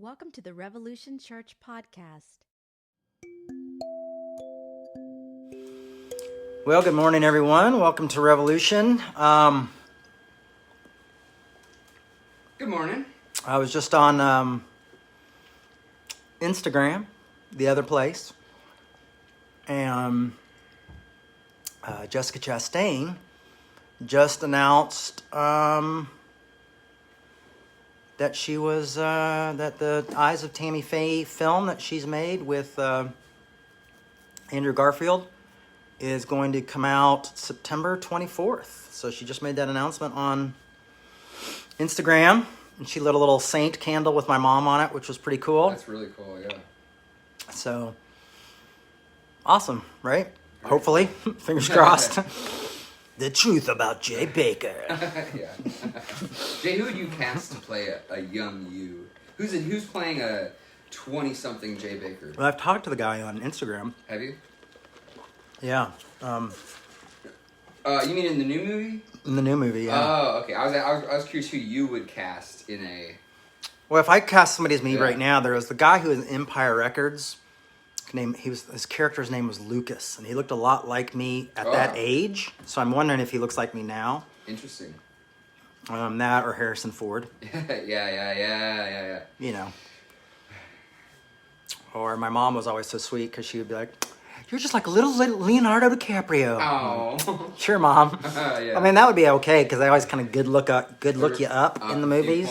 Welcome to the Revolution Church podcast. Well, good morning, everyone. Welcome to Revolution. Good morning. I was just on Instagram, the other place, and Jessica Chastain just announced that she was that the Eyes of Tammy Faye film that she's made with Andrew Garfield is going to come out September 24th. So she just made that announcement on Instagram, and she lit a little saint candle with my mom on it, which was pretty cool. That's really cool, yeah. So awesome, right? Hopefully, fingers crossed. The truth about Jay Bakker. Yeah. Jay, who would you cast to play a young you? Who's playing a 20-something Jay Bakker? Well, I've talked to the guy on Instagram. Have you? Yeah. You mean in the new movie? In the new movie, yeah. Oh, okay. I was curious who you would cast in a. Well, if I cast somebody as me right now, there was the guy who was in Empire Records. His character's name was Lucas, and he looked a lot like me at that age. So I'm wondering if he looks like me now. Interesting. That or Harrison Ford. Yeah. You know. Or my mom was always so sweet because she would be like, "You're just like a little Leonardo DiCaprio." Oh. Sure, Mom. Yeah. I mean, that would be okay because they always kind of good look you up in the movies.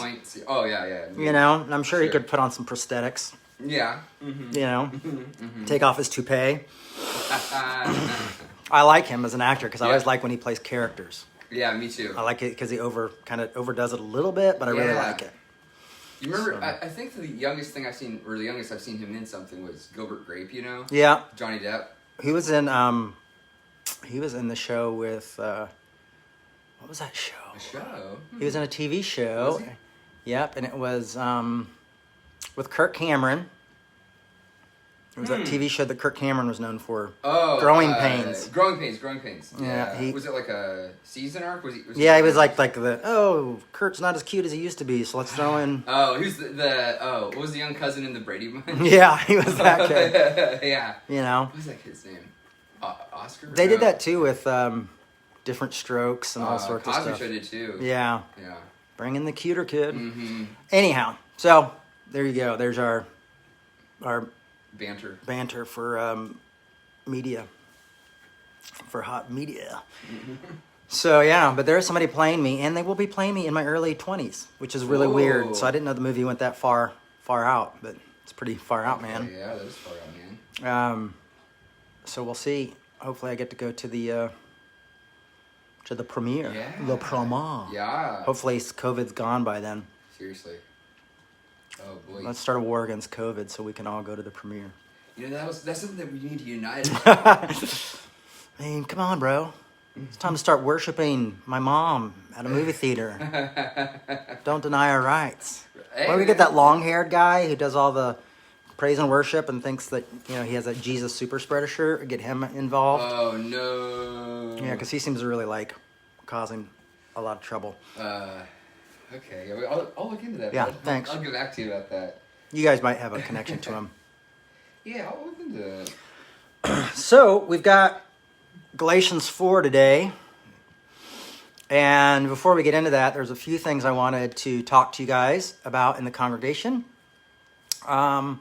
Oh, yeah. You know, and I'm sure he could put on some prosthetics. Yeah. Mm-hmm. You know, take off his toupee. I like him as an actor because I always like when he plays characters. Yeah, me too. I like it because he overdoes it a little bit, but I really like it. You remember? So. I think the youngest I've seen him in something was Gilbert Grape. You know? Yeah. Johnny Depp. He was in the show with what was that show? A show. He was in a TV show. Was he? Yep, and it was with Kirk Cameron. It was that TV show that Kirk Cameron was known for. Oh, Growing Pains. Growing Pains. Yeah. Was it like a season arc? He was like Kurt's not as cute as he used to be, so let's throw in. Oh, who's what was the young cousin in the Brady Bunch? Yeah, he was that kid. Yeah. You know. What was that kid's name? Oscar? They did that too with Different Strokes and all sorts of stuff. Cosby Show did too. Yeah. Yeah. Bring in the cuter kid. Mm-hmm. Anyhow, so there you go. There's our banter for media, for hot media. So yeah, but there's somebody playing me, and they will be playing me in my early 20s, which is really weird. So I didn't know the movie went that far out, but it's pretty far out, man. Yeah, that is far out, man. So we'll see. Hopefully, I get to go to the premiere. Yeah. Le Promenade. Yeah. Hopefully, COVID's gone by then. Seriously. Oh boy. Let's start a war against COVID so we can all go to the premiere. You know, that's something that we need to unite. I mean, come on, bro. It's time to start worshiping my mom at a movie theater. Don't deny our rights. Hey, Why do we get that long-haired guy who does all the praise and worship and thinks that, you know, he has that Jesus super spreader shirt? Get him involved. Oh, no. Yeah, because he seems to really like causing a lot of trouble. Okay. I'll look into that. Yeah, thanks. I'll get back to you about that. You guys might have a connection to him. Yeah, I'll look into that. So, we've got Galatians 4 today. And before we get into that, there's a few things I wanted to talk to you guys about in the congregation. So I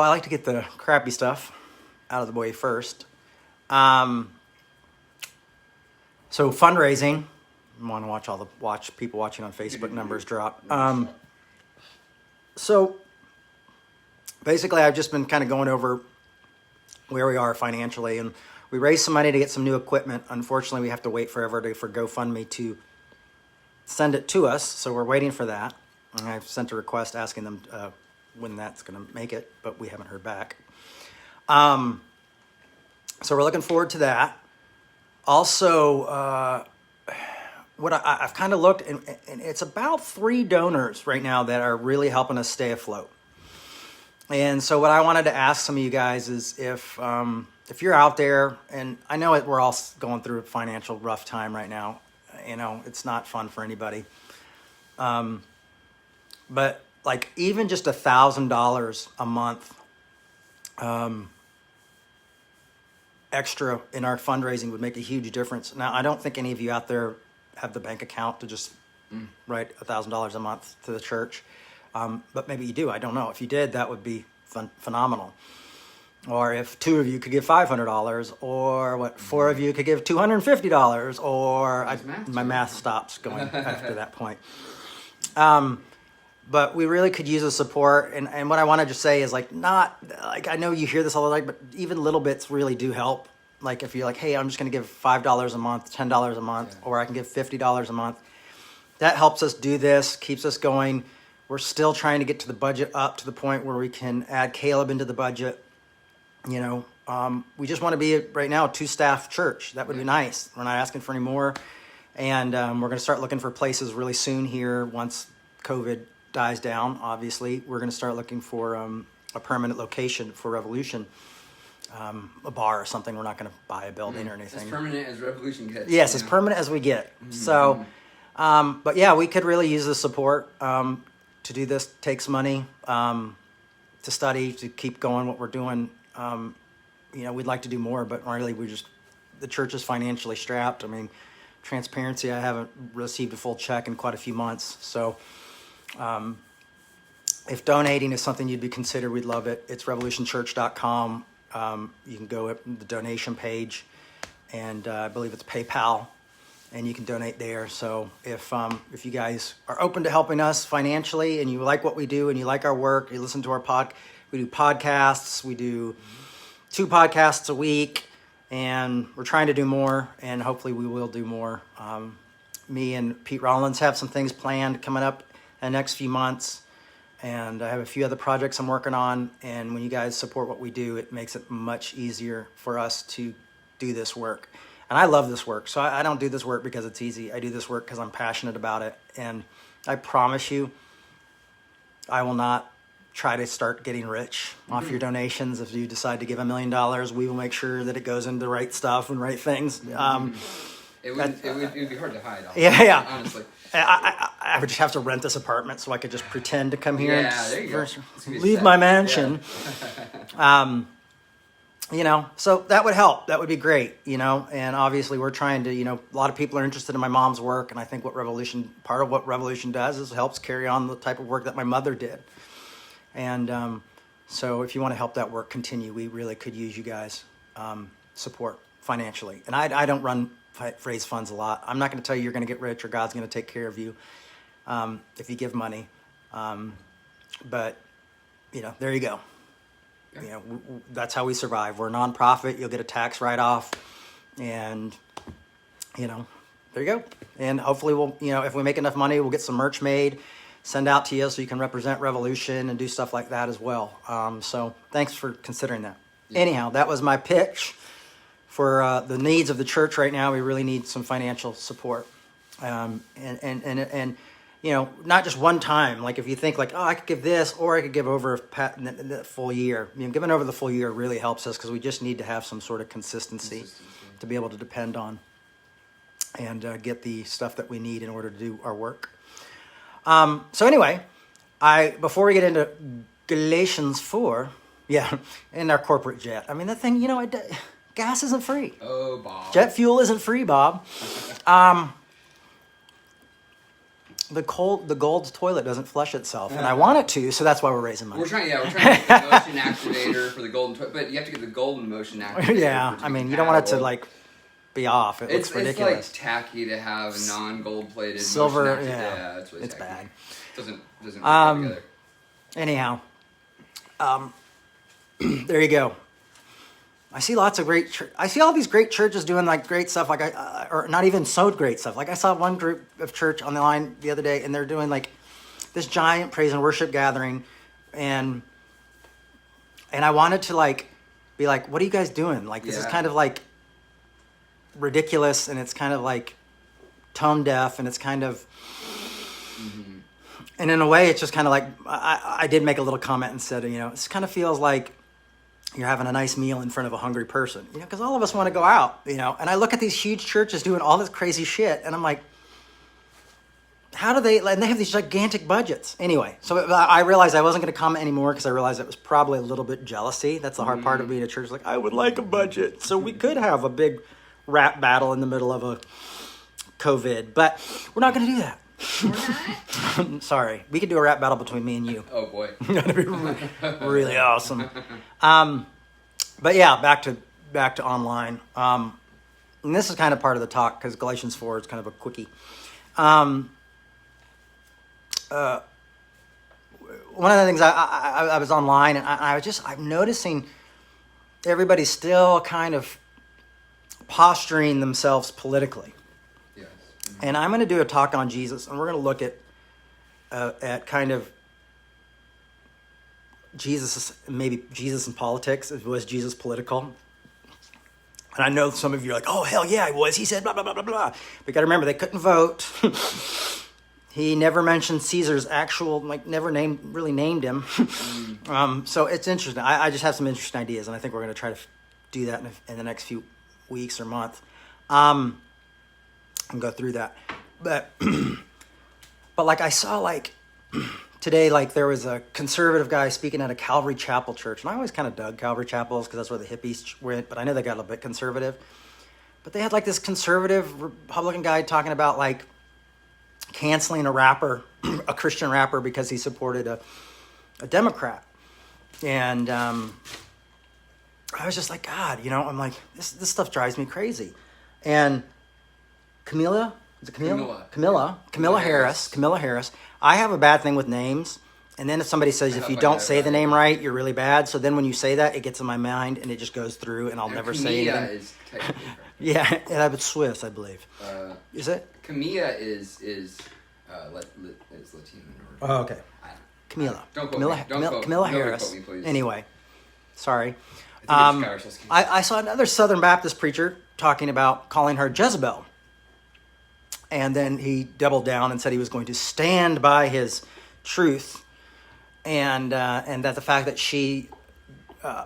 like to get the crappy stuff out of the way first. So fundraising. I want to watch people watching on Facebook numbers drop. So basically, I've just been kind of going over where we are financially, and we raised some money to get some new equipment. Unfortunately, we have to wait forever for GoFundMe to send it to us, so we're waiting for that. And I've sent a request asking them when that's going to make it, but we haven't heard back. So we're looking forward to that. Also, what I've kind of looked, and it's about 3 donors right now that are really helping us stay afloat. And so what I wanted to ask some of you guys is if you're out there, and I know we're all going through a financial rough time right now. You know, it's not fun for anybody. But like even just $1,000 a month extra in our fundraising would make a huge difference. Now, I don't think any of you out there have the bank account to just write $1,000 a month to the church, but maybe you do. I don't know. If you did, that would be phenomenal. Or if 2 of you could give $500, or 4 of you could give $250, or my math stops going after that point. But we really could use the support, and what I want to just say is not I know you hear this all the time, but even little bits really do help. Like if you're like, hey, I'm just going to give $5 a month, $10 a month, or I can give $50 a month. That helps us do this, keeps us going. We're still trying to get to the budget up to the point where we can add Caleb into the budget. We just want to be right now a 2-staff church. That would be nice. We're not asking for any more, and we're going to start looking for places really soon here once COVID dies down. Obviously, we're going to start looking for a permanent location for Revolution, a bar or something. We're not going to buy a building or anything. As permanent as Revolution gets. Yes, as permanent as we get. So, but yeah, we could really use the support to do this. Takes money to study, to keep going what we're doing. We'd like to do more, but really the church is financially strapped. I mean, transparency, I haven't received a full check in quite a few months. So if donating is something you'd be considered, we'd love it. It's revolutionchurch.com. You can go up the donation page, and I believe it's PayPal, and you can donate there. So if you guys are open to helping us financially, and you like what we do, and you like our work, you listen to our we do podcasts. We do 2 podcasts a week, and we're trying to do more, and hopefully we will do more. Me and Pete Rollins have some things planned coming up in the next few months, and I have a few other projects I'm working on, and when you guys support what we do, it makes it much easier for us to do this work. And I love this work, so I don't do this work because it's easy. I do this work because I'm passionate about it, and I promise you, I will not try to start getting rich off your donations. If you decide to give $1 million, we will make sure that it goes into the right stuff and right things. It would be hard to hide. Yeah. Honestly, I would just have to rent this apartment so I could just pretend to come here and there you go. leave my mansion. Yeah. So that would help. That would be great. And obviously we're trying to, a lot of people are interested in my mom's work, and I think part of what Revolution does is helps carry on the type of work that my mother did. And so if you want to help that work continue, we really could use you guys' support financially. And I don't raise funds a lot. I'm not going to tell you you're going to get rich or God's going to take care of you if you give money. But, there you go. Yeah. That's how we survive. We're a nonprofit. You'll get a tax write-off. And, there you go. And hopefully we'll, if we make enough money, we'll get some merch made, send out to you so you can represent Revolution and do stuff like that as well. So thanks for considering that. Yeah. Anyhow, that was my pitch for the needs of the church right now. We really need some financial support. And not just one time. Like if you think I could give this, or I could give over the full year. Giving over the full year really helps us because we just need to have some sort of consistency to be able to depend on and get the stuff that we need in order to do our work. So anyway, before we get into Galatians 4, in our corporate jet. I mean, that thing, gas isn't free. Oh, Bob. Jet fuel isn't free, Bob. The gold toilet doesn't flush itself, and I want it to, so that's why we're raising money. We're trying to get the motion activator for the golden toilet, but you have to get the golden motion activator. Yeah, I mean, you don't want it to be off. It looks ridiculous. It's tacky to have a non-gold plated silver. Motion Yeah, it's really it's tacky. bad. Doesn't work together. Anyhow, there you go. I see lots of I see all these great churches doing great stuff, or not even so great stuff. I saw one group of church on the line the other day, and they're doing this giant praise and worship gathering, and I wanted to be what are you guys doing? This is kind of ridiculous, and it's kind of tone deaf, and it's kind of, and in a way, it's just kind of I did make a little comment and said, it kind of feels like you're having a nice meal in front of a hungry person, because all of us want to go out, and I look at these huge churches doing all this crazy shit, and I'm like, how do they, and they have these gigantic budgets. Anyway, so I realized I wasn't going to comment anymore because I realized it was probably a little bit jealousy. That's the hard part of being a church. Like, I would like a budget so we could have a big rap battle in the middle of a COVID, but we're not going to do that. We're not? Sorry. We could do a rap battle between me and you. Oh, boy. That'd be really awesome. But yeah, back to online. And this is kind of part of the talk because Galatians 4 is kind of a quickie. One of the things I was online and I'm noticing everybody's still kind of posturing themselves politically. Yes. And I'm going to do a talk on Jesus, and we're going to look at kind of Jesus, maybe Jesus in politics. Was Jesus political? And I know some of you are like, oh, hell yeah, he was. He said blah, blah, blah, blah, blah. But you got to remember, they couldn't vote. He never mentioned Caesar's actual, never really named him. So it's interesting. I just have some interesting ideas, and I think we're going to try to do that in the next few weeks or month. And go through that. But I saw today, there was a conservative guy speaking at a Calvary Chapel church. And I always kind of dug Calvary Chapels because that's where the hippies went. But I know they got a bit conservative. But they had this conservative Republican guy talking about canceling a rapper, a Christian rapper, because he supported a Democrat. And I was just like, God, I'm like, this stuff drives me crazy. And Camilla Harris. I have a bad thing with names. And then if somebody says, if you don't say the name right, you're really bad. So then when you say that, it gets in my mind and it just goes through and I'll never say it. Is technically correct. Yeah, and it's Swiss, I believe. Is it? Camilla is Latino. Oh, okay. Camilla. Don't quote me. Camilla Nobody Harris. quote me, please. Anyway, sorry. I think it's I saw another Southern Baptist preacher talking about calling her Jezebel. And then he doubled down and said he was going to stand by his truth, and that the fact that she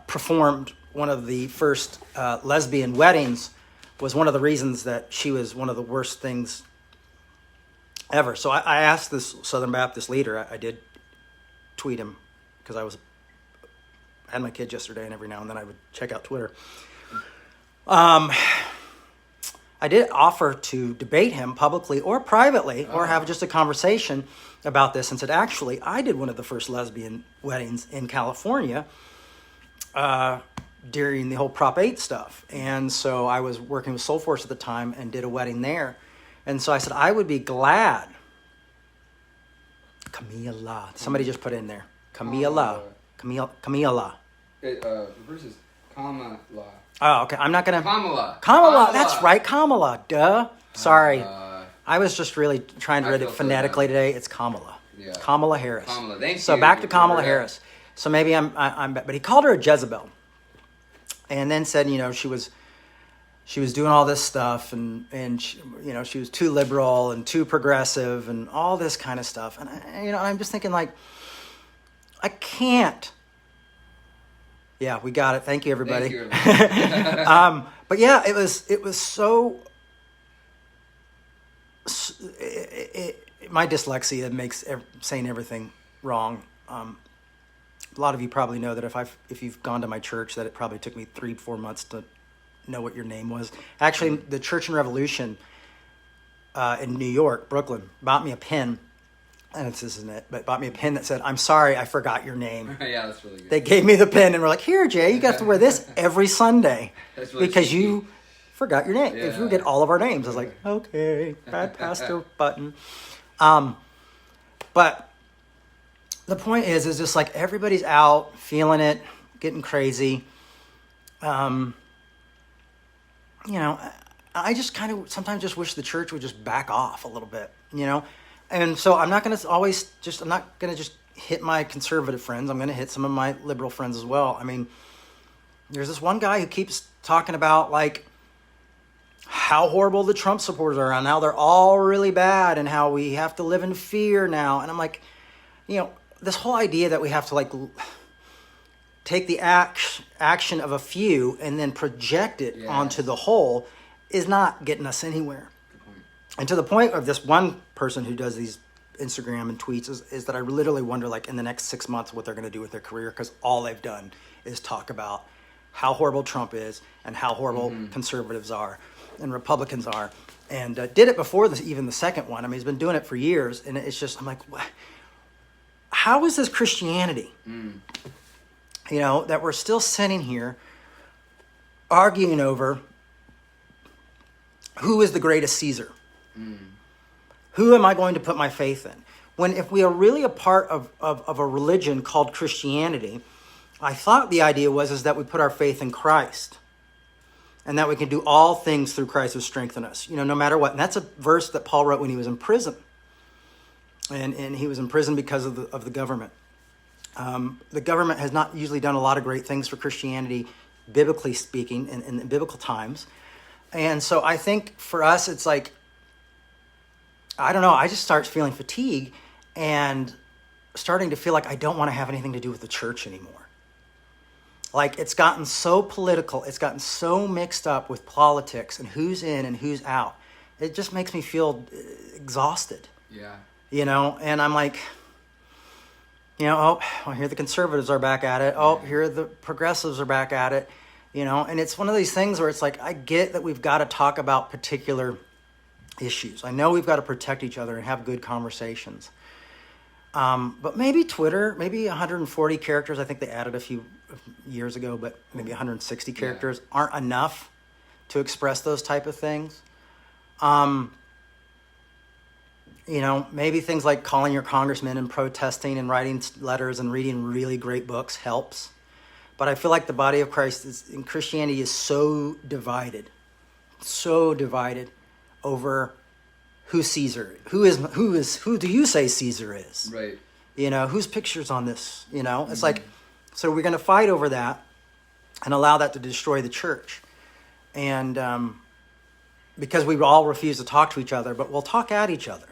performed one of the first lesbian weddings was one of the reasons that she was one of the worst things ever. So I asked this Southern Baptist leader, I did tweet him because I had my kids yesterday, and every now and then I would check out Twitter. I did offer to debate him publicly or privately or have just a conversation about this, and said, actually, I did one of the first lesbian weddings in California during the whole Prop 8 stuff. And so I was working with Soul Force at the time and did a wedding there. And so I said, I would be glad. Camilla. Somebody just put in there. Camilla. Camilla. Versus Kamala. Oh, okay. I'm not going to... Kamala. That's right. Kamala. Duh. Sorry. I was just really trying to read it phonetically today. It's Kamala. Yeah. Kamala Harris. Kamala. Thank you. So back to Kamala Harris. So maybe I'm... But he called her a Jezebel. And then said, she was doing all this stuff, and she, she was too liberal and too progressive and all this kind of stuff. And I'm just thinking, I can't. Yeah, we got it. Thank you, everybody. But yeah, it was so. My dyslexia makes saying everything wrong. A lot of you probably know that if you've gone to my church, that it probably took me 3-4 months to know what your name was. Actually, the Church and Revolution in New York, Brooklyn, bought me a pen, and this isn't it, but bought me a pen that said, "I'm sorry, I forgot your name." Yeah, that's really good. They gave me the pen and were like, "Here, Jay, you got to wear this every Sunday really because cheeky. you forgot your name." Yeah. If you get all of our names, I was like, "Okay, bad pastor button." But the point is just everybody's out feeling it, getting crazy. I just kind of sometimes just wish the church would just back off a little bit, And so I'm not going to just hit my conservative friends. I'm going to hit some of my liberal friends as well. I mean, there's this one guy who keeps talking about how horrible the Trump supporters are and how they're all really bad and how we have to live in fear now. And I'm like, this whole idea that we have to take the action of a few and then project it onto the whole is not getting us anywhere. And to the point of this one person who does these Instagram and tweets is that I literally wonder, like, in the next 6 months what they're going to do with their career, because all they've done is talk about how horrible Trump is and how horrible conservatives are and Republicans are, and did it before even the second one. I mean, he's been doing it for years, and it's just, I'm like, how is this Christianity? You know, that we're still sitting here arguing over who is the greatest Caesar? Who am I going to put my faith in? When if we are really a part of a religion called Christianity, I thought the idea was that we put our faith in Christ and that we can do all things through Christ who strengthens us, you know, no matter what. And that's a verse that Paul wrote when he was in prison. And he was in prison because of the government. The government has not usually done a lot of great things for Christianity, biblically speaking, in biblical times. And so I think for us, it's like, I don't know, I just start feeling fatigue and starting to feel like I don't want to have anything to do with the church anymore. Like, it's gotten so political, it's gotten so mixed up with politics and who's in and who's out. It just makes me feel exhausted. Yeah. You know, and I'm like, you know, oh, well, here the conservatives are back at it. Oh, here the progressives are back at it. You know, and it's one of these things where it's like, I get that we've got to talk about particular issues. I know we've got to protect each other and have good conversations. But maybe Twitter, maybe 140 characters, I think they added a few years ago, but maybe 160 characters aren't enough to express those type of things. You know, maybe things like calling your congressman and protesting and writing letters and reading really great books helps. But I feel like the body of Christ in Christianity is so divided over who's Caesar, who do you say Caesar is? Right. You know, whose picture's on this? You know, it's like, so we're going to fight over that and allow that to destroy the church. And because we all refuse to talk to each other, but we'll talk at each other.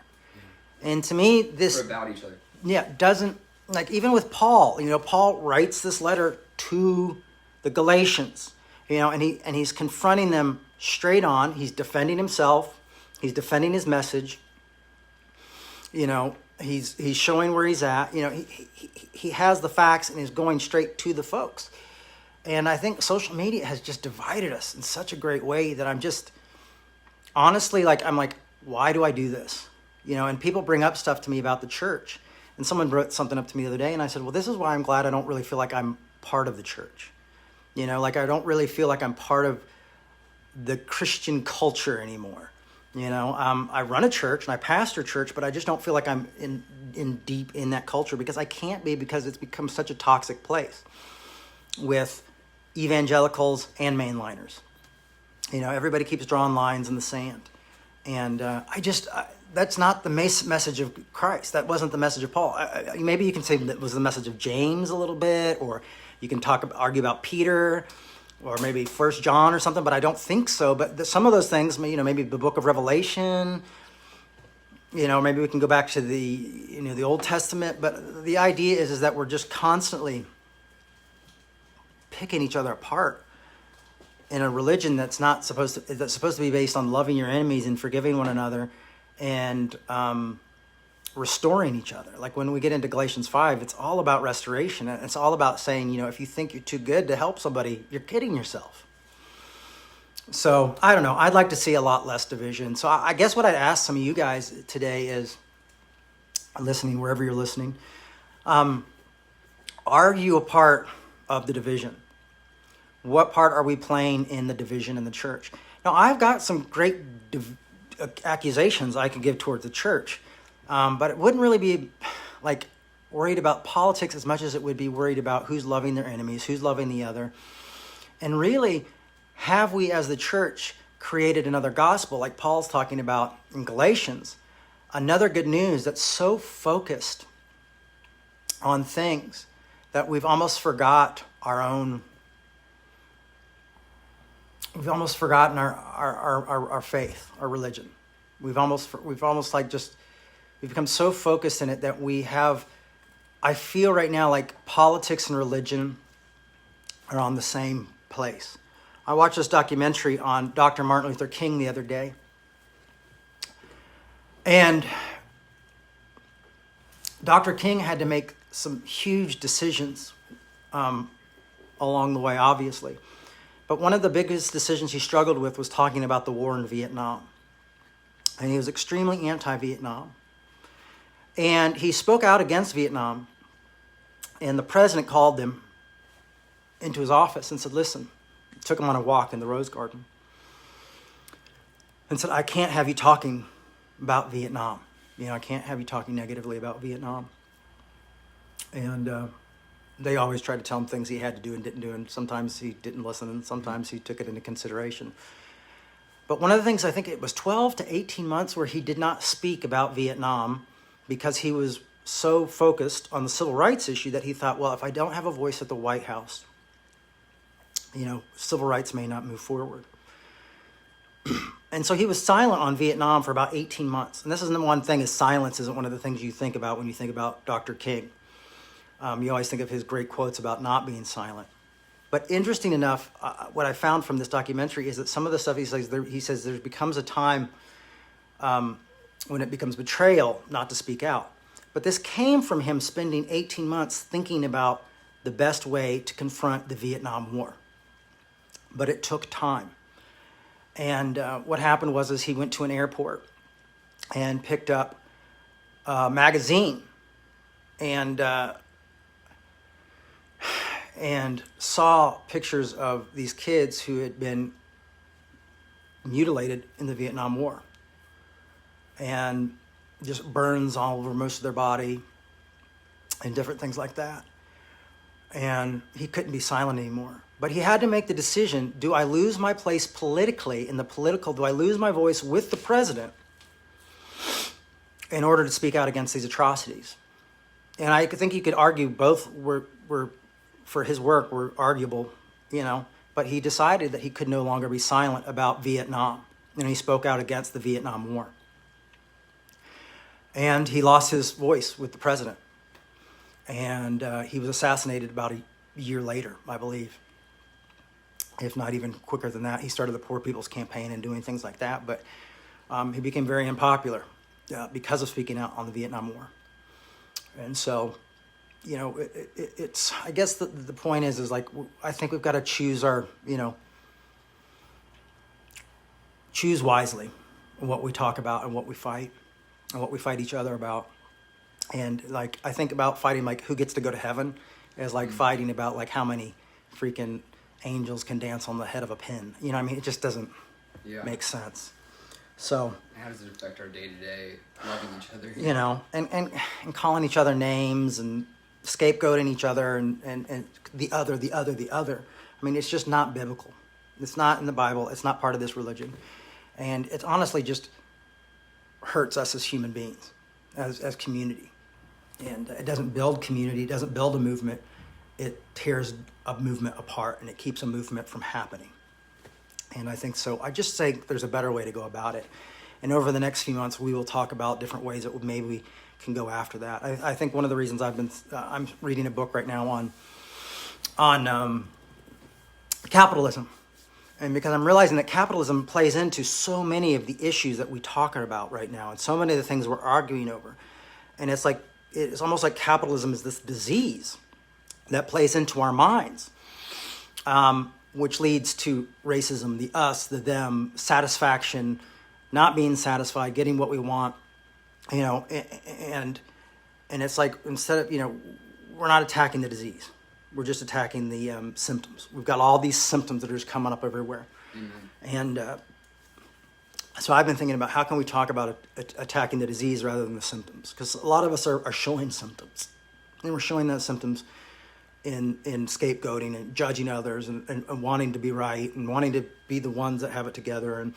And to me, this... Or about each other. Yeah, doesn't... Like, even with Paul, you know, Paul writes this letter to the Galatians, you know, and he's confronting them straight on. He's defending himself. He's defending his message. You know, he's showing where he's at. You know, he has the facts and he's going straight to the folks. And I think social media has just divided us in such a great way that I'm just... Honestly, like, I'm like, why do I do this? You know, and people bring up stuff to me about the church. And someone brought something up to me the other day, and I said, well, this is why I'm glad I don't really feel like I'm part of the church. You know, like, I don't really feel like I'm part of the Christian culture anymore. You know, I run a church and I pastor church, but I just don't feel like I'm in deep in that culture, because I can't be, because it's become such a toxic place with evangelicals and mainliners. You know, everybody keeps drawing lines in the sand. And that's not the message of Christ. That wasn't the message of Paul. Maybe you can say that was the message of James a little bit, or you can argue about Peter, or maybe 1 John or something, but I don't think so. But some of those things, you know, maybe the Book of Revelation, you know, maybe we can go back to the Old Testament. But the idea is that we're just constantly picking each other apart in a religion that's supposed to be based on loving your enemies and forgiving one another and restoring each other. Like, when we get into Galatians 5, it's all about restoration. And it's all about saying, you know, if you think you're too good to help somebody, you're kidding yourself. So, I don't know. I'd like to see a lot less division. So I guess what I'd ask some of you guys today is, listening wherever you're listening, are you a part of the division? What part are we playing in the division in the church? Now, I've got some great accusations I can give towards the church, but it wouldn't really be like worried about politics as much as it would be worried about who's loving their enemies, who's loving the other. And really, have we as the church created another gospel, like Paul's talking about in Galatians, another good news that's so focused on things that we've almost forgot our own. We've almost forgotten our faith, our religion. We've become so focused in it that I feel right now like politics and religion are on the same place. I watched this documentary on Dr. Martin Luther King the other day. And Dr. King had to make some huge decisions along the way, obviously. But one of the biggest decisions he struggled with was talking about the war in Vietnam. And he was extremely anti-Vietnam. And he spoke out against Vietnam. And the president called him into his office and said, listen, took him on a walk in the Rose Garden and said, I can't have you talking about Vietnam. I can't have you talking negatively about Vietnam. And they always tried to tell him things he had to do and didn't do, and sometimes he didn't listen, and sometimes he took it into consideration. But one of the things, I think it was 12 to 18 months where he did not speak about Vietnam because he was so focused on the civil rights issue that he thought, well, if I don't have a voice at the White House, civil rights may not move forward. And so he was silent on Vietnam for about 18 months. And this is the one thing, is silence isn't one of the things you think about when you think about Dr. King. You always think of his great quotes about not being silent. But interesting enough, what I found from this documentary is that some of the stuff he says there becomes a time when it becomes betrayal not to speak out. But this came from him spending 18 months thinking about the best way to confront the Vietnam War. But it took time. And what happened was he went to an airport and picked up a magazine and saw pictures of these kids who had been mutilated in the Vietnam War. And just burns all over most of their body and different things like that. And he couldn't be silent anymore. But he had to make the decision, do I lose my place politically do I lose my voice with the president in order to speak out against these atrocities? And I think you could argue both were for his work were arguable, but he decided that he could no longer be silent about Vietnam. And he spoke out against the Vietnam War. And he lost his voice with the president. And he was assassinated about a year later, I believe. If not even quicker than that. He started the Poor People's Campaign and doing things like that. But he became very unpopular because of speaking out on the Vietnam War. And so, it's, I guess the point is like, I think we've got to choose choose wisely what we talk about and what we fight and what we fight each other about. And like, I think about fighting like who gets to go to heaven as like fighting about like how many freaking angels can dance on the head of a pin. It just doesn't make sense. So how does it affect our day-to-day loving each other? And calling each other names and scapegoating each other and the other. It's just not biblical. It's not in the Bible. It's not part of this religion. And it honestly just hurts us as human beings, as community. And it doesn't build community. It doesn't build a movement. It tears a movement apart, and it keeps a movement from happening. And I think so. I just say there's a better way to go about it. And over the next few months, we will talk about different ways that maybe we can go after that. I think one of the reasons I'm reading a book right now on capitalism. And because I'm realizing that capitalism plays into so many of the issues that we talk about right now, and so many of the things we're arguing over. And it's almost like capitalism is this disease that plays into our minds, which leads to racism, the us, the them, satisfaction, not being satisfied, getting what we want, and it's like, instead of, we're not attacking the disease. We're just attacking the symptoms. We've got all these symptoms that are just coming up everywhere. Mm-hmm. And so I've been thinking about how can we talk about attacking the disease rather than the symptoms? Because a lot of us are showing symptoms. And we're showing those symptoms in scapegoating and judging others and wanting to be right and wanting to be the ones that have it together and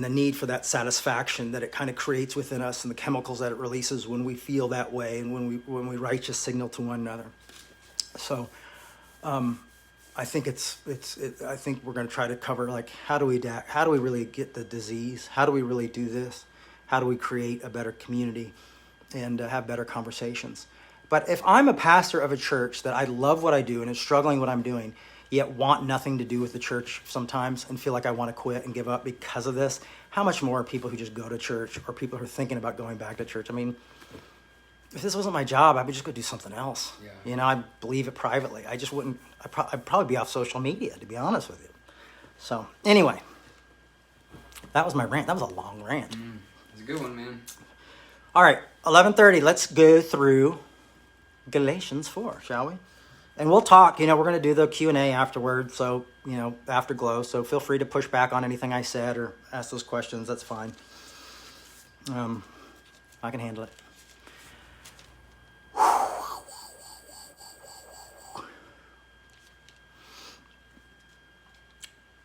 the need for that satisfaction that it kind of creates within us and the chemicals that it releases when we feel that way and when we righteous signal to one another. So I think I think we're going to try to cover like how do we really get the disease? How do we really do this? How do we create a better community and have better conversations? But if I'm a pastor of a church that I love what I do and is struggling what I'm doing, yet want nothing to do with the church sometimes and feel like I want to quit and give up because of this, how much more are people who just go to church or people who are thinking about going back to church? if this wasn't my job, I would just go do something else. Yeah. You know, I'd believe it privately. I just wouldn't, I'd probably be off social media, to be honest with you. So, anyway, that was my rant. That was a long rant. It's a good one, man. All right, 11:30. Let's go through Galatians 4, shall we? And we'll talk. You know, we're going to do the Q&A afterwards. So, you know, after Glow. So feel free to push back on anything I said or ask those questions. That's fine. I can handle it.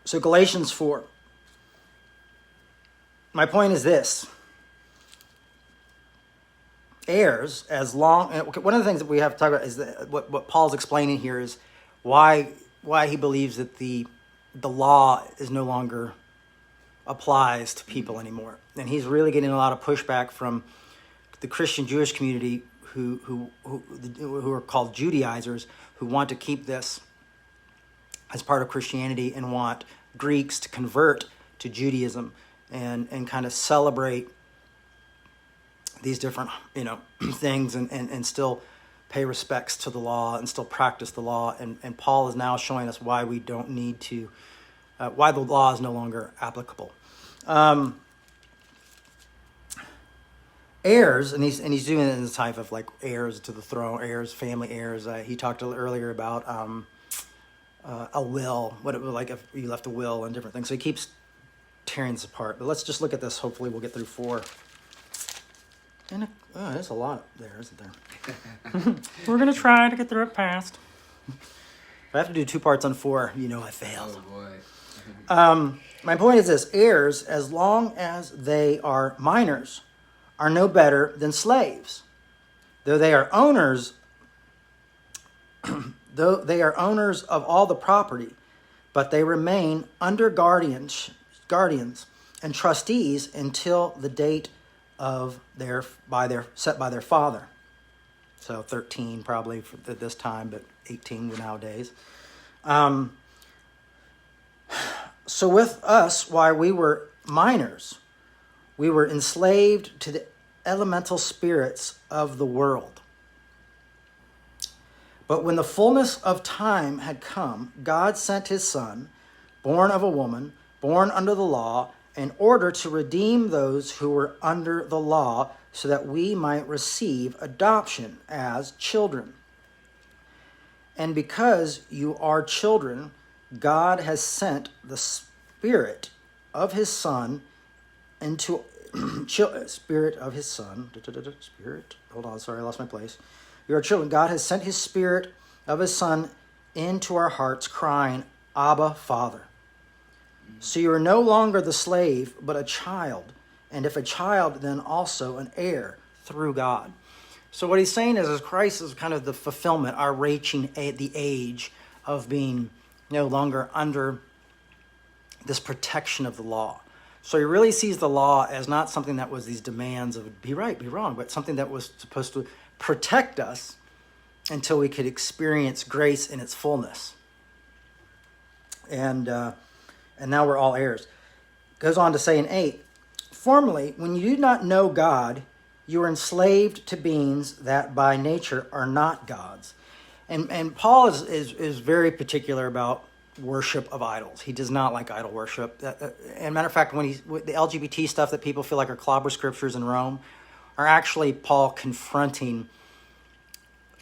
So Galatians 4. My point is this. Heirs, as long... One of the things that we have to talk about is that what Paul's explaining here is why he believes that the law is no longer applies to people anymore. And he's really getting a lot of pushback from the Christian Jewish community who are called Judaizers, who want to keep this as part of Christianity and want Greeks to convert to Judaism and kind of celebrate these different, you know, things and still pay respects to the law and still practice the law. And Paul is now showing us why we don't need to, why the law is no longer applicable. Heirs, and he's doing it in the type of like heirs to the throne, heirs, family heirs. He talked earlier about a will, what it was like if you left a will and different things. So he keeps tearing this apart. But let's just look at this. Hopefully we'll get through 4. And there's a lot there, isn't there? We're going to try to get through it fast. If I have to do 2 parts on 4, you know I failed. Oh, boy. My point is this. Heirs, as long as they are minors, are no better than slaves. Though they are owners of all the property, but they remain under guardians and trustees until the date of set by their father. So 13 probably at this time, but 18 nowadays. So with us, while we were minors, we were enslaved to the elemental spirits of the world. But when the fullness of time had come, God sent his Son, born of a woman, born under the law, in order to redeem those who were under the law, so that we might receive adoption as children. And because you are children, God has sent the Spirit of his Son into Spirit of his Son. Spirit. Hold on, sorry, I lost my place. You are children. God has sent his Spirit of his Son into our hearts, crying, Abba, Father. So you are no longer the slave, but a child. And if a child, then also an heir through God. So what he's saying is Christ is kind of the fulfillment, our reaching the age of being no longer under this protection of the law. So he really sees the law as not something that was these demands of be right, be wrong, but something that was supposed to protect us until we could experience grace in its fullness. And now we're all heirs. Goes on to say in 8, formerly, when you did not know God, you were enslaved to beings that by nature are not gods. And Paul is very particular about worship of idols. He does not like idol worship. And matter of fact, when the LGBT stuff that people feel like are clobber scriptures in Rome are actually Paul confronting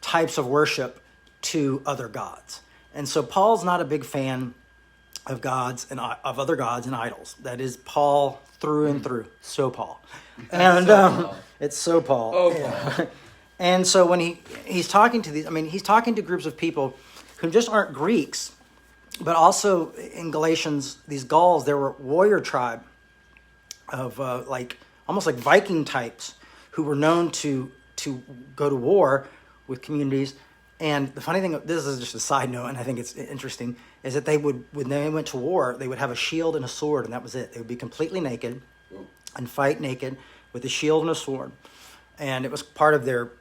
types of worship to other gods. And so Paul's not a big fan of gods and of other gods and idols. That is Paul through and through. So Paul. And it's so Paul. Oh, yeah. Paul. And so when he's talking to he's talking to groups of people who just aren't Greeks, but also in Galatians, these Gauls, there were warrior tribe of almost like Viking types who were known to go to war with communities. And the funny thing, this is just a side note, and I think it's interesting, is that when they went to war, they would have a shield and a sword, and that was it. They would be completely naked and fight naked with a shield and a sword. And it was part of their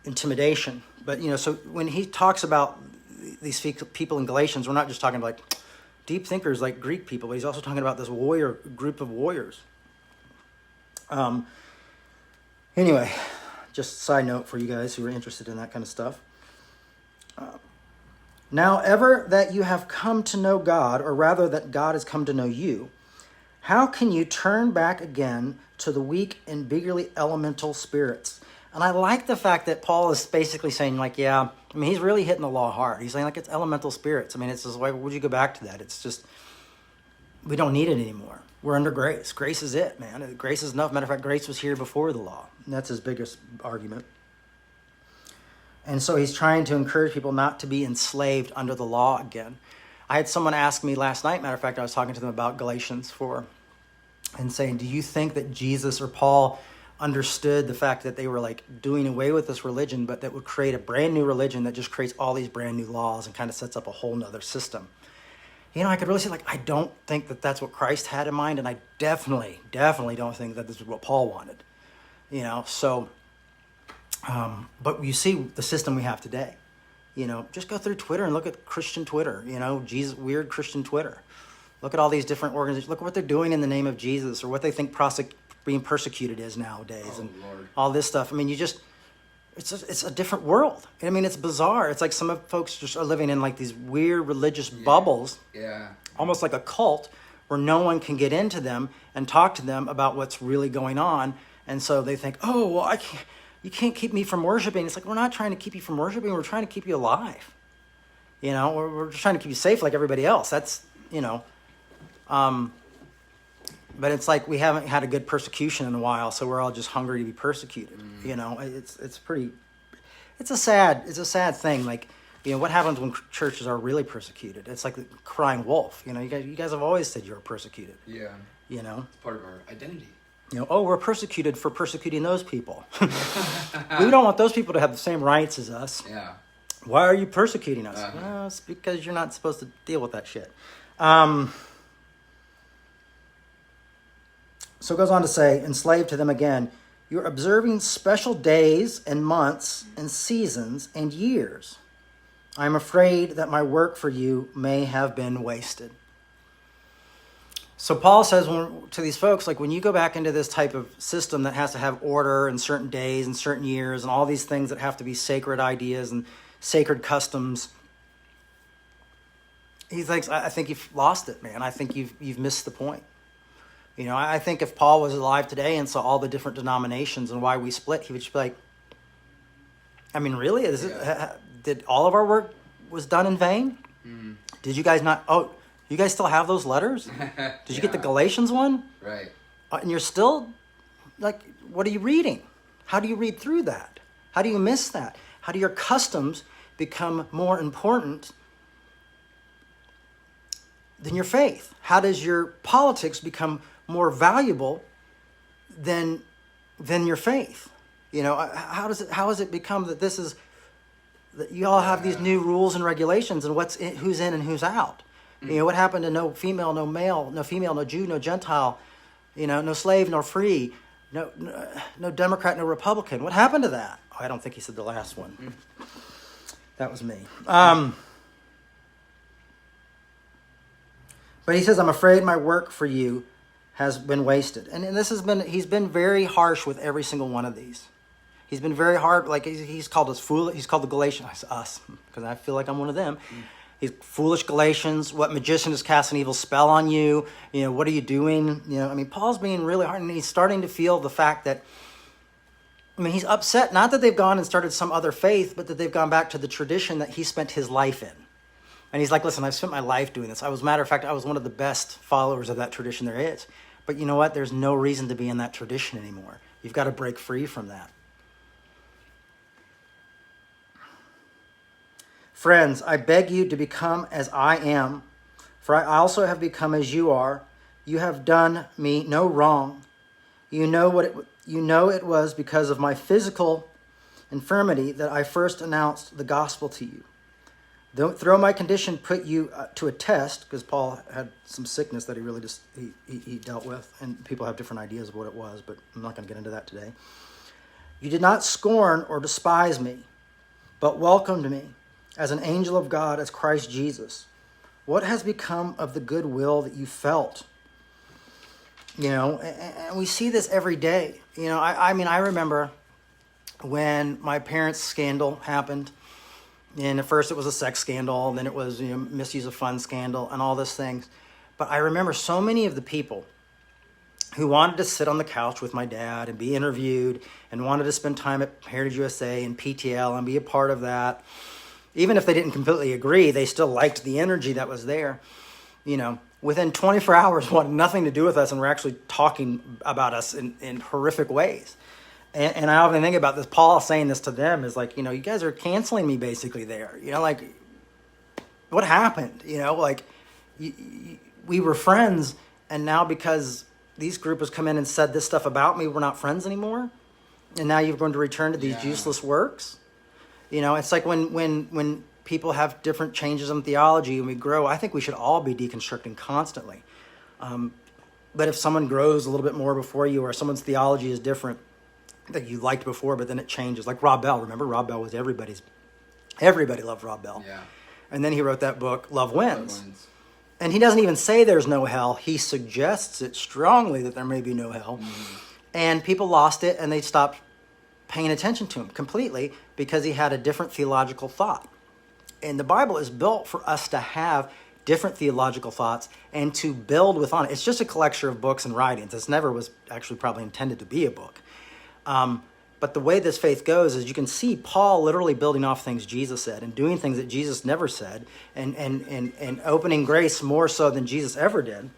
intimidation. But, so when he talks about these people in Galatians, we're not just talking about like deep thinkers like Greek people, but he's also talking about this group of warriors. Anyway, Just a side note for you guys who are interested in that kind of stuff. Now, ever that you have come to know God, or rather that God has come to know you, how can you turn back again to the weak and beggarly elemental spirits? And I like the fact that Paul is basically saying, like, yeah, I mean, he's really hitting the law hard. He's saying, like, it's elemental spirits. I mean, it's just, why would you go back to that? It's just, we don't need it anymore. We're under grace. Grace is it, man. Grace is enough. Matter of fact, grace was here before the law. And that's his biggest argument. And so he's trying to encourage people not to be enslaved under the law again. I had someone ask me last night, matter of fact, I was talking to them about Galatians 4, and saying, do you think that Jesus or Paul understood the fact that they were like doing away with this religion, but that would create a brand new religion that just creates all these brand new laws and kind of sets up a whole nother system? You know, I could really say, like, I don't think that that's what Christ had in mind, and I definitely don't think that this is what Paul wanted. You know, so... but you see the system we have today. You know, just go through Twitter and look at Christian Twitter, you know, Jesus, weird Christian Twitter. Look at all these different organizations. Look at what they're doing in the name of Jesus, or what they think being persecuted is nowadays, and Lord. all this stuff. I mean, it's a different world. I mean, it's bizarre. It's like some of folks just are living in like these weird religious bubbles, almost like a cult, where no one can get into them and talk to them about what's really going on. And so they think, oh, well, you can't keep me from worshiping. It's like, we're not trying to keep you from worshiping. We're trying to keep you alive. You know, we're just trying to keep you safe like everybody else. That's, you know. But it's like we haven't had a good persecution in a while, so we're all just hungry to be persecuted. You know, it's a sad thing. Like, you know, what happens when churches are really persecuted? It's like the crying wolf. You know, you guys have always said you were persecuted. Yeah. You know, It's part of our identity. you know, oh, we're persecuted for persecuting those people. We don't want those people to have the same rights as us. Yeah. Why are you persecuting us? Well, it's because you're not supposed to deal with that shit. So it goes on to say, enslaved to them again, you're observing special days and months and seasons and years. I'm afraid that my work for you may have been wasted. So Paul says to these folks, like, when you go back into this type of system that has to have order and certain days and certain years and all these things that have to be sacred ideas and sacred customs, he's like, I think you've lost it, man. I think you've missed the point. You know, I think if Paul was alive today and saw all the different denominations and why we split, he would just be like, I mean, really? Did all of our work was done in vain? Mm. Did you guys not? Oh, you guys still have those letters? Did you get the Galatians one? Right. And you're still, like, what are you reading? How do you read through that? How do you miss that? How do your customs become more important than your faith? How does your politics become more valuable than your faith? You know, how has it become that this is, that you all have these new rules and regulations and who's in and who's out? You know, what happened to no female, no male, no female, no Jew, no Gentile, you know, no slave, nor free, no Democrat, no Republican? What happened to that? Oh, I don't think he said the last one. That was me. But he says, I'm afraid my work for you has been wasted. And he's been very harsh with every single one of these. He's been very hard, like he's called us foolish. He's called the Galatians, us, because I feel like I'm one of them. He's foolish Galatians. What magician is casting an evil spell on you? You know, what are you doing? You know, I mean, Paul's being really hard, and he's starting to feel the fact that, I mean, he's upset, not that they've gone and started some other faith, but that they've gone back to the tradition that he spent his life in. And he's like, listen, I've spent my life doing this. Matter of fact, I was one of the best followers of that tradition there is. But you know what? There's no reason to be in that tradition anymore. You've got to break free from that. Friends, I beg you to become as I am, for I also have become as you are. You have done me no wrong. You know it was because of my physical infirmity that I first announced the gospel to you. Though my condition put you to a test, because Paul had some sickness that he really just he dealt with, and people have different ideas of what it was, but I'm not going to get into that today. You did not scorn or despise me, but welcomed me as an angel of God, as Christ Jesus. What has become of the goodwill that you felt? You know, and we see this every day. You know, I mean, I remember when my parents' scandal happened. And at first it was a sex scandal, and then it was misuse of funds scandal and all those things. But I remember so many of the people who wanted to sit on the couch with my dad and be interviewed and wanted to spend time at Heritage USA and PTL and be a part of that. Even if they didn't completely agree, they still liked the energy that was there. Within 24 hours wanted nothing to do with us and were actually talking about us in horrific ways. And I often think about this, Paul saying this to them is like, you guys are canceling me basically there. What happened? We were friends, and now because these group has come in and said this stuff about me, we're not friends anymore. And now you're going to return to these useless works. It's like when people have different changes in theology and we grow, I think we should all be deconstructing constantly. But if someone grows a little bit more before you, or someone's theology is different that you liked before, but then it changes. Like Rob Bell, remember? Rob Bell was everybody loved Rob Bell. Yeah. And then he wrote that book, Love Wins. And he doesn't even say there's no hell. He suggests it strongly that there may be no hell. Mm-hmm. And people lost it, and they stopped paying attention to him completely because he had a different theological thought. And the Bible is built for us to have different theological thoughts and to build within it. It's just a collection of books and writings. It never was actually probably intended to be a book. But the way this faith goes is you can see Paul literally building off things Jesus said and doing things that Jesus never said and opening grace more so than Jesus ever did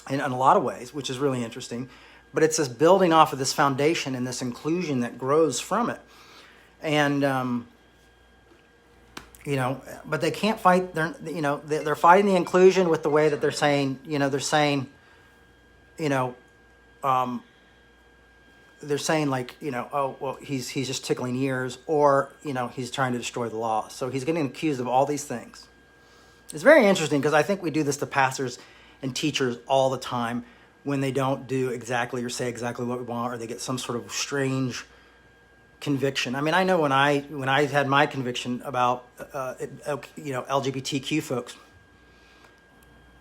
in a lot of ways, which is really interesting. But it's this building off of this foundation and this inclusion that grows from it. And, but they can't fight, they're fighting the inclusion with the way that they're saying, they're saying like, oh, well, he's just tickling ears, or, he's trying to destroy the law. So he's getting accused of all these things. It's very interesting because I think we do this to pastors and teachers all the time when they don't do exactly or say exactly what we want, or they get some sort of strange conviction. I mean, I know when I had my conviction about, LGBTQ folks,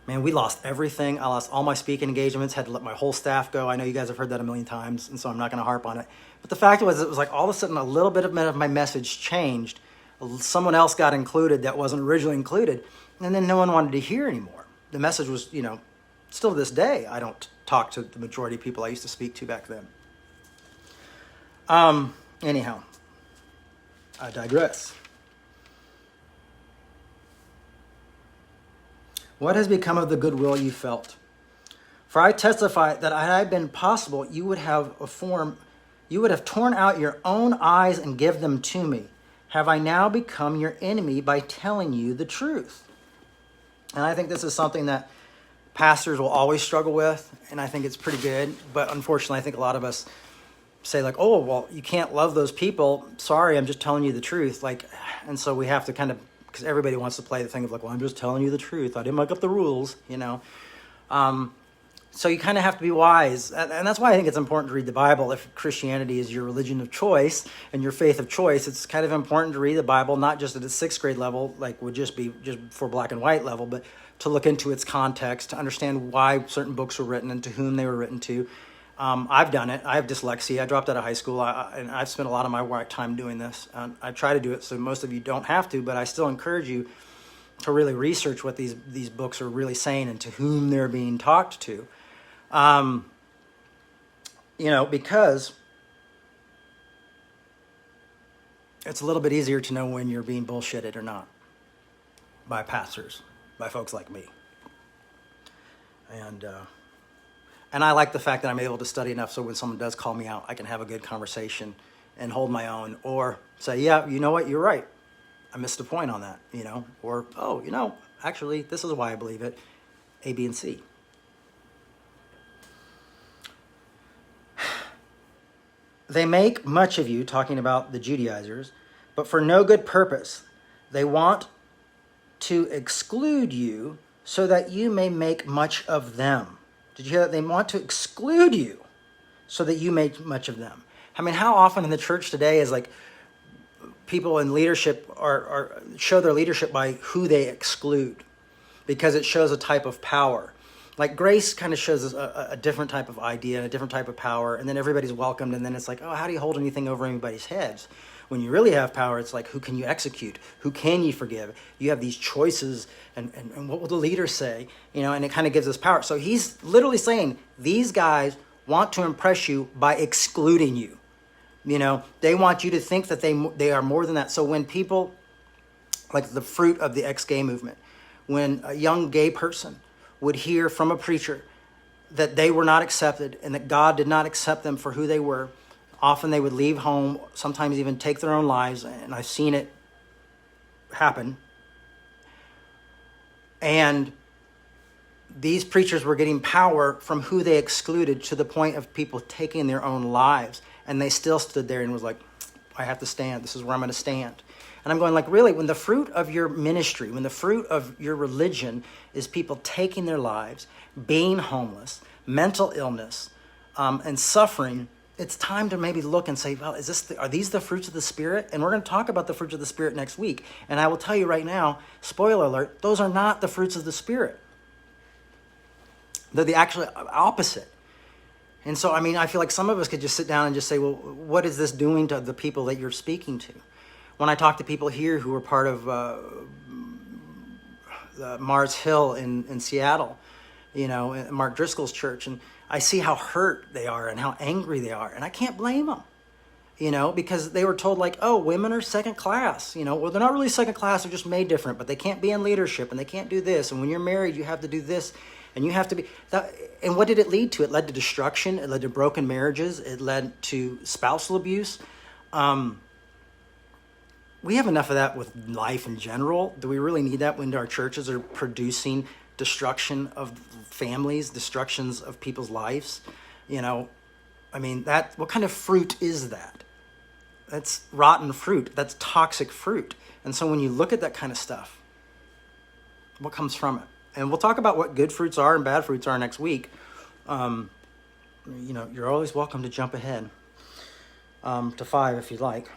man, we lost everything. I lost all my speaking engagements, had to let my whole staff go. I know you guys have heard that a million times, and so I'm not going to harp on it. But the fact was, it was like all of a sudden a little bit of my message changed. Someone else got included that wasn't originally included, and then no one wanted to hear anymore. The message was, still to this day, I don't talk to the majority of people I used to speak to back then. Anyhow, I digress. What has become of the goodwill you felt? For I testify that had it been possible, you would have torn out your own eyes and give them to me. Have I now become your enemy by telling you the truth? And I think this is something that pastors will always struggle with, and I think it's pretty good. But unfortunately, I think a lot of us say like, oh, well, you can't love those people. Sorry, I'm just telling you the truth. And so we have to kind of, because everybody wants to play the thing of like, well, I'm just telling you the truth. I didn't make up the rules, So you kind of have to be wise. And that's why I think it's important to read the Bible. If Christianity is your religion of choice and your faith of choice, it's kind of important to read the Bible, not just at a sixth grade level, like would just be just for black and white level, but to look into its context, to understand why certain books were written and to whom they were written to. I've done it. I have dyslexia. I dropped out of high school, and I've spent a lot of my time doing this. I try to do it so most of you don't have to, but I still encourage you to really research what these books are really saying and to whom they're being talked to. Because it's a little bit easier to know when you're being bullshitted or not by pastors, by folks like me. And I like the fact that I'm able to study enough so when someone does call me out, I can have a good conversation and hold my own, or say, yeah, you know what, you're right. I missed a point on that, or, oh, actually, this is why I believe it, A, B, and C. They make much of you, talking about the Judaizers, but for no good purpose. They want to exclude you so that you may make much of them. Did you hear that? They want to exclude you so that you make much of them. I mean, how often in the church today is like people in leadership are show their leadership by who they exclude, because it shows a type of power. Like grace kind of shows us a different type of idea, a different type of power, and then everybody's welcomed, and then it's like, oh, how do you hold anything over anybody's heads? When you really have power, it's like, who can you execute? Who can you forgive? You have these choices, and what will the leader say? And it kind of gives us power. So he's literally saying, these guys want to impress you by excluding you. They want you to think that they are more than that. So when people, like the fruit of the ex-gay movement, when a young gay person would hear from a preacher that they were not accepted and that God did not accept them for who they were, often they would leave home, sometimes even take their own lives, and I've seen it happen. And these preachers were getting power from who they excluded, to the point of people taking their own lives. And they still stood there and was like, I have to stand. This is where I'm going to stand. And I'm going like, really, when the fruit of your ministry, when the fruit of your religion is people taking their lives, being homeless, mental illness, and suffering, it's time to maybe look and say, well, are these the fruits of the Spirit? And we're going to talk about the fruits of the Spirit next week. And I will tell you right now, spoiler alert, those are not the fruits of the Spirit. They're the actual opposite. And so, I feel like some of us could just sit down and just say, well, what is this doing to the people that you're speaking to? When I talk to people here who are part of Mars Hill in Seattle, Mark Driscoll's church, and I see how hurt they are and how angry they are. And I can't blame them, because they were told like, oh, women are second class. Well, they're not really second class. They're just made different, but they can't be in leadership and they can't do this. And when you're married, you have to do this and you have to be that. And what did it lead to? It led to destruction. It led to broken marriages. It led to spousal abuse. We have enough of that with life in general. Do we really need that when our churches are producing destruction of families, destructions of people's lives? What kind of fruit is that? That's rotten fruit. That's toxic fruit. And so when you look at that kind of stuff, what comes from it? And we'll talk about what good fruits are and bad fruits are next week. You're always welcome to jump ahead to 5 if you'd like.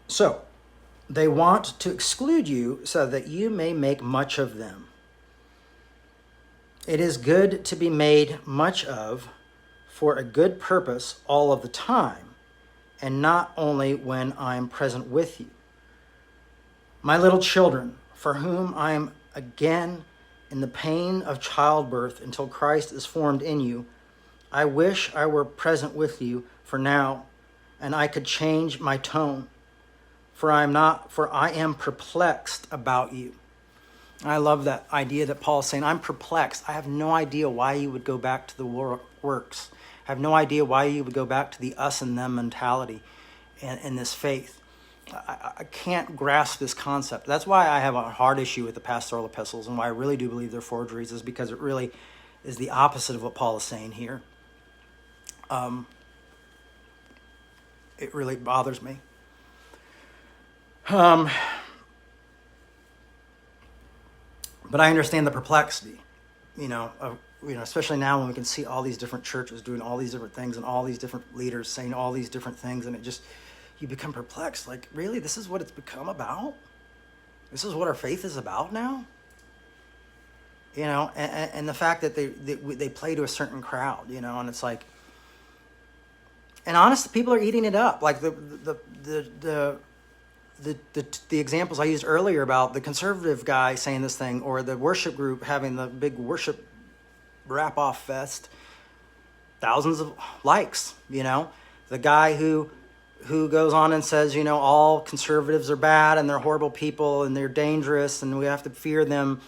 So, they want to exclude you so that you may make much of them. It is good to be made much of for a good purpose all of the time, and not only when I am present with you. My little children, for whom I am again in the pain of childbirth until Christ is formed in you, I wish I were present with you for now, and I could change my tone. For I am perplexed about you. I love that idea that Paul is saying, I'm perplexed. I have no idea why you would go back to the works. I have no idea why you would go back to the us and them mentality and this faith. I can't grasp this concept. That's why I have a hard issue with the pastoral epistles, and why I really do believe they're forgeries, is because it really is the opposite of what Paul is saying here. It really bothers me. But I understand the perplexity, especially now when we can see all these different churches doing all these different things and all these different leaders saying all these different things, and you become perplexed. Like, really, this is what it's become about? This is what our faith is about now? And the fact that they play to a certain crowd, and it's like, and honestly, people are eating it up. Like the examples I used earlier about the conservative guy saying this thing, or the worship group having the big worship wrap-off fest, thousands of likes, the guy who goes on and says, all conservatives are bad and they're horrible people and they're dangerous and we have to fear them.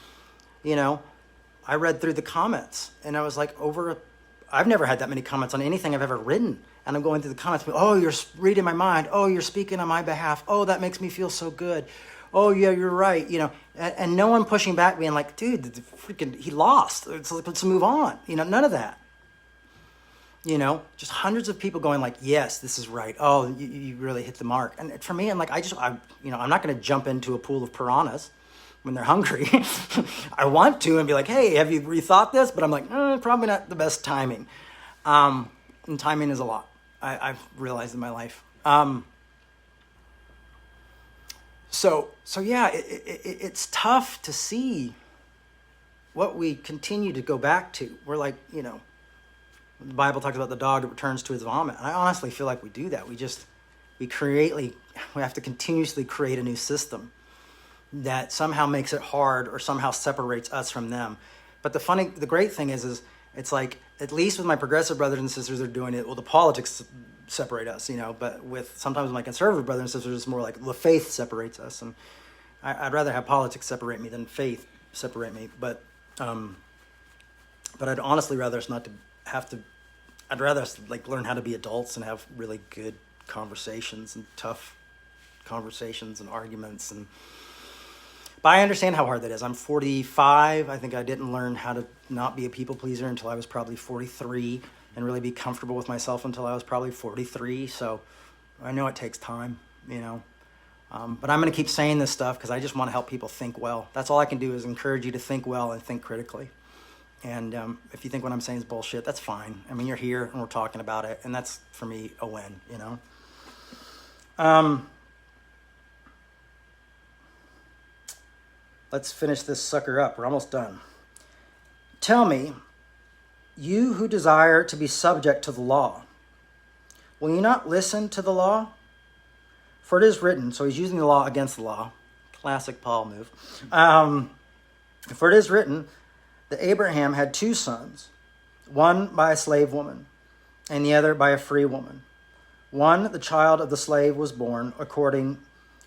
I read through the comments and I was like, I've never had that many comments on anything I've ever written. And I'm going through the comments, oh, you're reading my mind. Oh, you're speaking on my behalf. Oh, that makes me feel so good. Oh, yeah, you're right. And no one pushing back being like, dude, he lost. Let's move on. None of that. Just hundreds of people going like, yes, this is right. Oh, you really hit the mark. And for me, I'm like, I'm not going to jump into a pool of piranhas when they're hungry. I want to and be like, hey, have you rethought this? But I'm like, probably not the best timing. And timing is a lot. I've realized in my life. So yeah, it's tough to see what we continue to go back to. We're like, the Bible talks about the dog that returns to his vomit. And I honestly feel like we do that. We have to continuously create a new system that somehow makes it hard or somehow separates us from them. But the great thing is it's like, at least with my progressive brothers and sisters, they're doing it. Well, the politics separate us, but sometimes my conservative brothers and sisters, it's more like the faith separates us. And I'd rather have politics separate me than faith separate me. But I'd honestly rather us not to have to. I'd rather us like learn how to be adults and have really good conversations and tough conversations and arguments. But I understand how hard that is. I'm 45. I think I didn't learn how to not be a people pleaser until I was probably 43, and really be comfortable with myself until I was probably 43. So I know it takes time, But I'm going to keep saying this stuff because I just want to help people think well. That's all I can do is encourage you to think well and think critically. And if you think what I'm saying is bullshit, that's fine. I mean, you're here and we're talking about it, and that's, for me, a win, Let's finish this sucker up. We're almost done. Tell me, you who desire to be subject to the law, will you not listen to the law? For it is written, so he's using the law against the law. Classic Paul move. For it is written that Abraham had 2 sons, one by a slave woman, and the other by a free woman. One, the child of the slave, was born according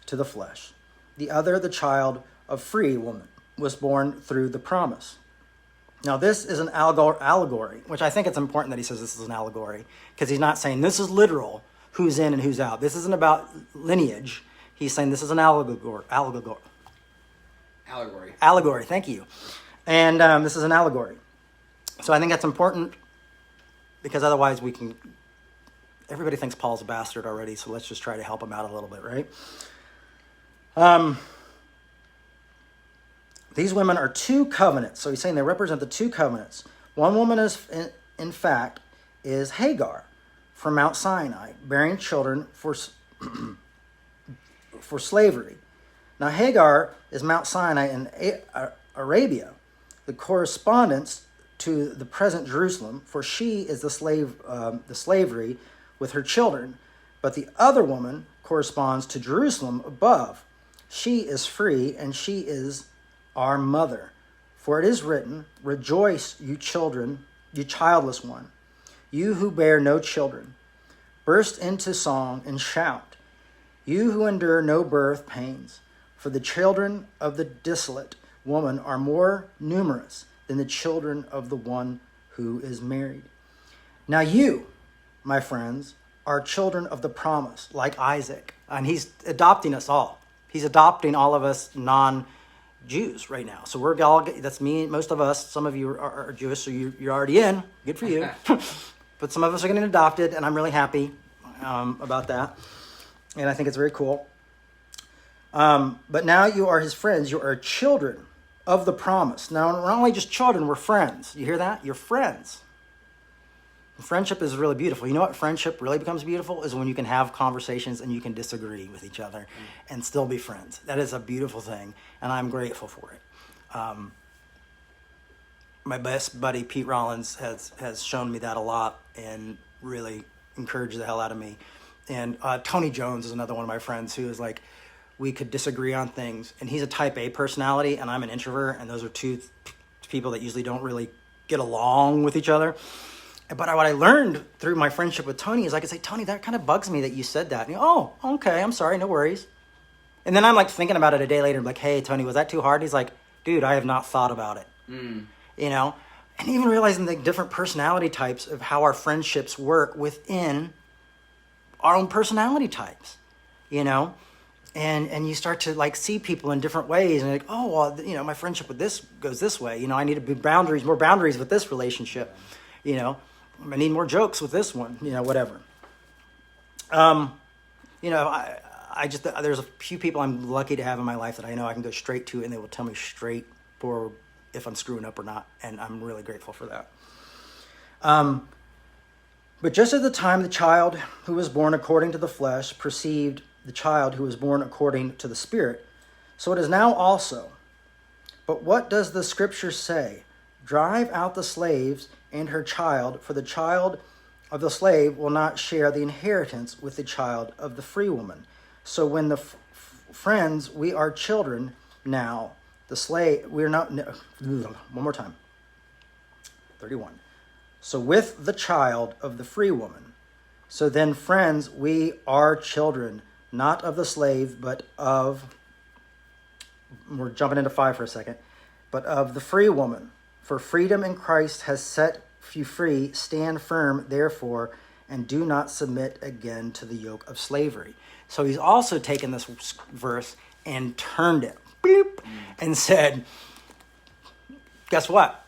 to the flesh. The other, the child of free woman, was born through the promise. Now, this is an allegory, which I think it's important that he says this is an allegory, because he's not saying this is literal, who's in and who's out. This isn't about lineage. He's saying this is an allegory. Allegory, thank you. And this is an allegory. So I think that's important, because otherwise everybody thinks Paul's a bastard already, so let's just try to help him out a little bit, right? These women are 2 covenants. So he's saying they represent the 2 covenants. One woman in fact, is Hagar from Mount Sinai, bearing children for slavery. Now, Hagar is Mount Sinai in Arabia, the correspondence to the present Jerusalem, for she is the slavery with her children. But the other woman corresponds to Jerusalem above. She is free, and she is our mother. For it is written, rejoice, you children, you childless one, you who bear no children. Burst into song and shout, you who endure no birth pains. For the children of the desolate woman are more numerous than the children of the one who is married. Now you, my friends, are children of the promise, like Isaac. And he's adopting us all. He's adopting all of us non-Jews right now. So we're all, that's me, most of us, some of you are Jewish, so you're already in. Good for you. But some of us are getting adopted, and I'm really happy about that. And I think it's very cool. But now you are his friends. You are children of the promise. Now, we're not only just children, we're friends. You hear that? You're friends. Friendship is really beautiful. You know what friendship really becomes beautiful is when you can have conversations and you can disagree with each other and still be friends. That is a beautiful thing, and I'm grateful for it. My best buddy, Pete Rollins, has shown me that a lot and really encouraged the hell out of me. And Tony Jones is another one of my friends who is like, we could disagree on things. And he's a type A personality, and I'm an introvert, and those are 2 people that usually don't really get along with each other. But what I learned through my friendship with Tony is I could say, Tony, that kind of bugs me that you said that. And oh, okay, I'm sorry, no worries. And then I'm like thinking about it a day later, like, hey, Tony, was that too hard? He's like, dude, I have not thought about it. And even realizing the different personality types of how our friendships work within our own personality types, and you start to like see people in different ways, and like, oh, well, my friendship with this goes this way. I need to be more boundaries with this relationship. I need more jokes with this one. Whatever. I just there's a few people I'm lucky to have in my life that I know I can go straight to, and they will tell me straight for if I'm screwing up or not, and I'm really grateful for that. But just at the time the child who was born according to the flesh perceived the child who was born according to the Spirit. So it is now also. But what does the Scripture say? Drive out the slaves and her child, for the child of the slave will not share the inheritance with the child of the free woman. So when the friends, we are children now, the slave, we're not, no, one more time, 31. So with the child of the free woman, so then friends, we are children, not of the slave, but of, we're jumping into 5 for a second, but of the free woman. For freedom in Christ has set you free. Stand firm, therefore, and do not submit again to the yoke of slavery. So he's also taken this verse and turned it, beep, and said, guess what?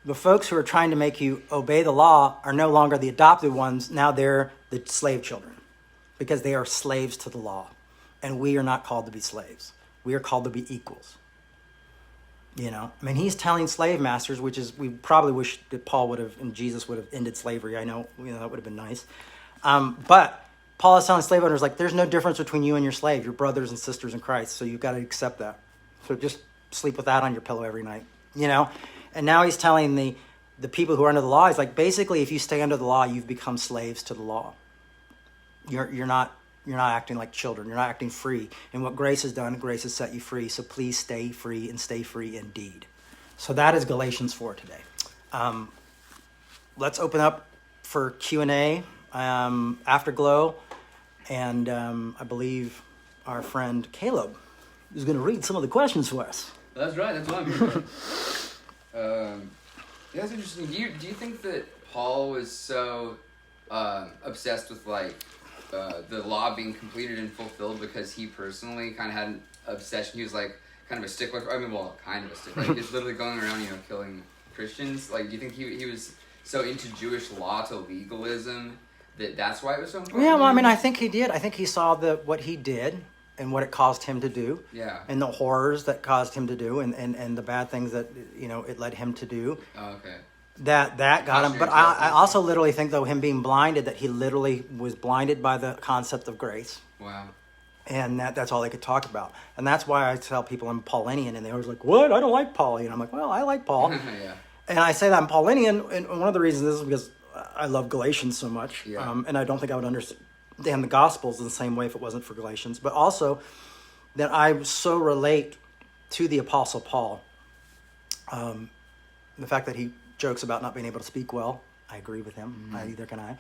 The folks who are trying to make you obey the law are no longer the adopted ones. Now they're the slave children because they are slaves to the law. And we are not called to be slaves. We are called to be equals. You know, I mean, he's telling slave masters, which is, we probably wish that Paul would have, and Jesus would have ended slavery. I know, that would have been nice. But Paul is telling slave owners, like, there's no difference between you and your slave. You're brothers and sisters in Christ. So you've got to accept that. So just sleep with that on your pillow every night, And now he's telling the people who are under the law, he's like, basically, if you stay under the law, you've become slaves to the law. You're not acting like children. You're not acting free. And what grace has done, grace has set you free. So please stay free and stay free indeed. So that is Galatians 4 today. Let's open up for Q&A, Afterglow. And I believe our friend Caleb is going to read some of the questions for us. That's right. That's what I'm here for. That's interesting. Do you think that Paul was so obsessed with the law being completed and fulfilled because he personally kind of had an obsession? He was like kind of a stickler. Kind of a stickler. Like, he's literally going around, killing Christians. Like, do you think he was so into Jewish law to legalism that's why it was so important? Yeah, well, I mean, I think he did. I think he saw what he did and what it caused him to do. Yeah. And the horrors that caused him to do, and the bad things that it led him to do. Oh, okay. That got him. But I also literally think, though, him being blinded, that he literally was blinded by the concept of grace. Wow. And that's all they could talk about. And that's why I tell people I'm Paulinian, and they always like, what? I don't like Paul. I'm like, well, I like Paul. Yeah. And I say that I'm Paulinian, and one of the reasons is because I love Galatians so much. Yeah. And I don't think I would understand the Gospels in the same way if it wasn't for Galatians. But also that I so relate to the Apostle Paul. The fact that he jokes about not being able to speak well, I agree with him. Mm-hmm. Neither can I,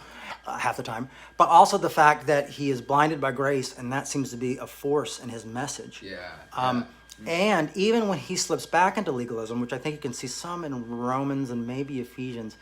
half the time. But also the fact that he is blinded by grace, and that seems to be a force in his message. Yeah. And even when he slips back into legalism, which I think you can see some in Romans and maybe Ephesians,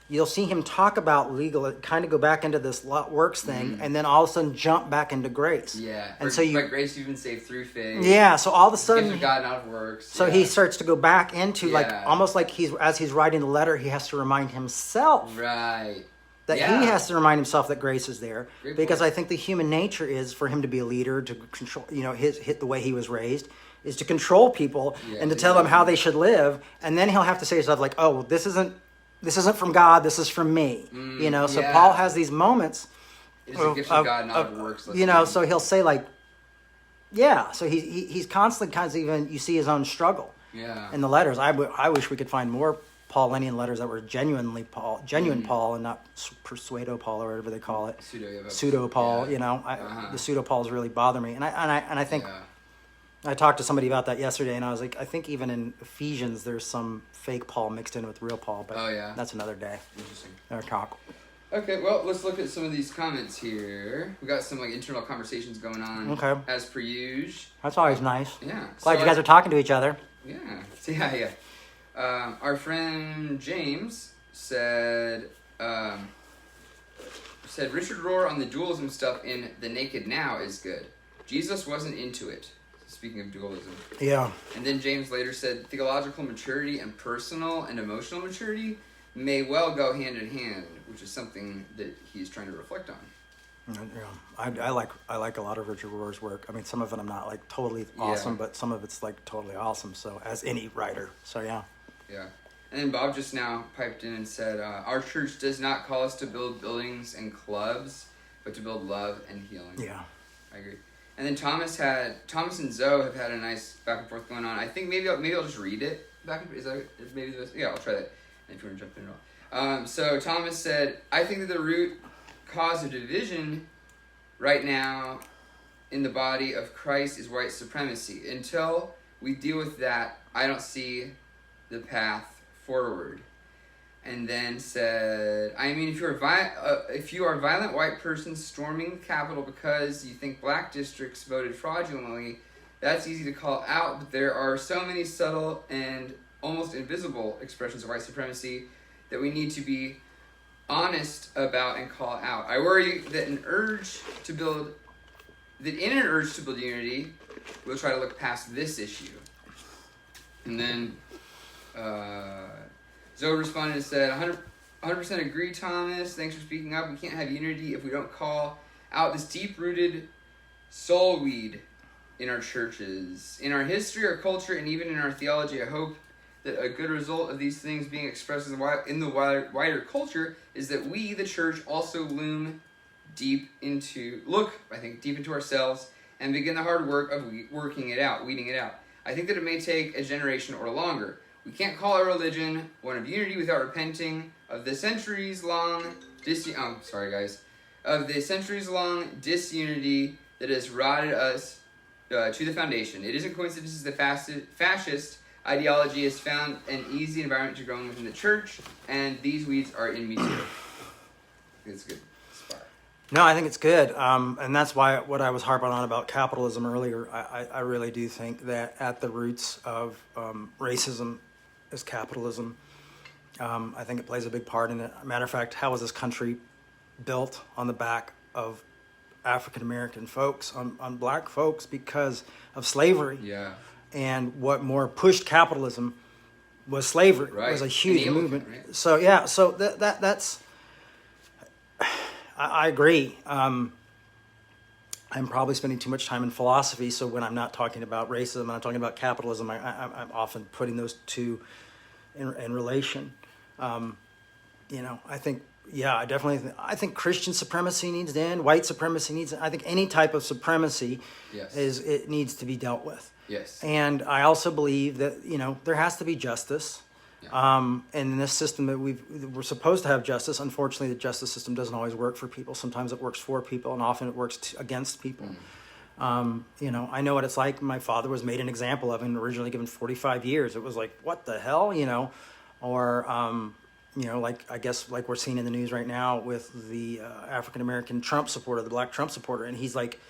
you'll see him talk about legal, kind of go back into this works thing, and then all of a sudden jump back into grace. Yeah. And by grace you've been saved through faith. Yeah. So all of a sudden, gifts of God, not of works. So he starts to go back into almost like as he's writing the letter, he has to remind himself. Right. That he has to remind himself that grace is there. Great because point. I think the human nature is for him to be a leader, to control, hit the way he was raised, is to control people and to tell them how they should live. And then he'll have to say stuff like, oh, well, this isn't from God, this is from me. So Paul has these moments. It's a gift of God, not of works. So he'll say so he's constantly kind of even, you see his own struggle in the letters. I wish we could find more Paulinian letters that were genuine Paul, and not pseudo Paul or whatever they call it. Pseudo Paul. The pseudo Pauls really bother me, and I think I talked to somebody about that yesterday, and I was like, I think even in Ephesians there's some fake Paul mixed in with real Paul, but that's another day. Interesting. Another talk. Okay, well, let's look at some of these comments here. We got some internal conversations going on. Okay. As per usual. That's always nice. Yeah. Glad you guys are talking to each other. Yeah. Our friend James said Richard Rohr on the dualism stuff in The Naked Now is good. Jesus wasn't into it. Speaking of dualism. Yeah. And then James later said theological maturity and personal and emotional maturity may well go hand in hand, which is something that he's trying to reflect on. Yeah, I like a lot of Richard Rohr's work. I mean, some of it I'm not like totally awesome, but some of it's like totally awesome. So as any writer, yeah. Yeah. And then Bob just now piped in and said, our church does not call us to build buildings and clubs, but to build love and healing. Yeah. I agree. And then Thomas and Zoe have had a nice back and forth going on. I think maybe I'll just read it back. Is maybe the best? Yeah, I'll try that. And if you want to jump in at all. So Thomas said, I think that the root cause of division right now in the body of Christ is white supremacy. Until we deal with that, I don't see the path forward. And then said, I mean, if you are a violent white person storming the Capitol because you think black districts voted fraudulently, that's easy to call out, but there are so many subtle and almost invisible expressions of white supremacy that we need to be honest about and call out. I worry that in an urge to build unity, we'll try to look past this issue. And then Zoe responded and said, 100% agree, Thomas. Thanks for speaking up. We can't have unity if we don't call out this deep-rooted soul weed in our churches. In our history, our culture, and even in our theology, I hope that a good result of these things being expressed in the wider culture is that we, the church, also deep into ourselves and begin the hard work of weeding it out. I think that it may take a generation or longer. We can't call our religion one of unity without repenting of the centuries-long disunity that has rotted us to the foundation. It isn't coincidence that fascist ideology has found an easy environment to grow within the church, and these weeds are in me too. It's a good spot. No, I think it's good, and that's why what I was harping on about capitalism earlier. I really do think that at the roots of racism is capitalism. I think it plays a big part in it. Matter of fact, how was this country built? On the back of African American folks, on black folks, because of slavery. Yeah. And what more pushed capitalism was slavery. Right. It was a huge movement. Right. So yeah, so that's. I agree. I'm probably spending too much time in philosophy, so when I'm not talking about racism and I'm talking about capitalism, I'm often putting those two in relation. I think, I think Christian supremacy needs to end. White supremacy needs to end. I think any type of supremacy it needs to be dealt with. Yes. And I also believe that, there has to be justice. Yeah. And in this system that we're supposed to have justice, unfortunately, the justice system doesn't always work for people. Sometimes it works for people, and often it works against people. I know what it's like. My father was made an example of and originally given 45 years. It was like, what the hell, or, I guess like we're seeing in the news right now with the African-American Trump supporter, the black Trump supporter, and he's like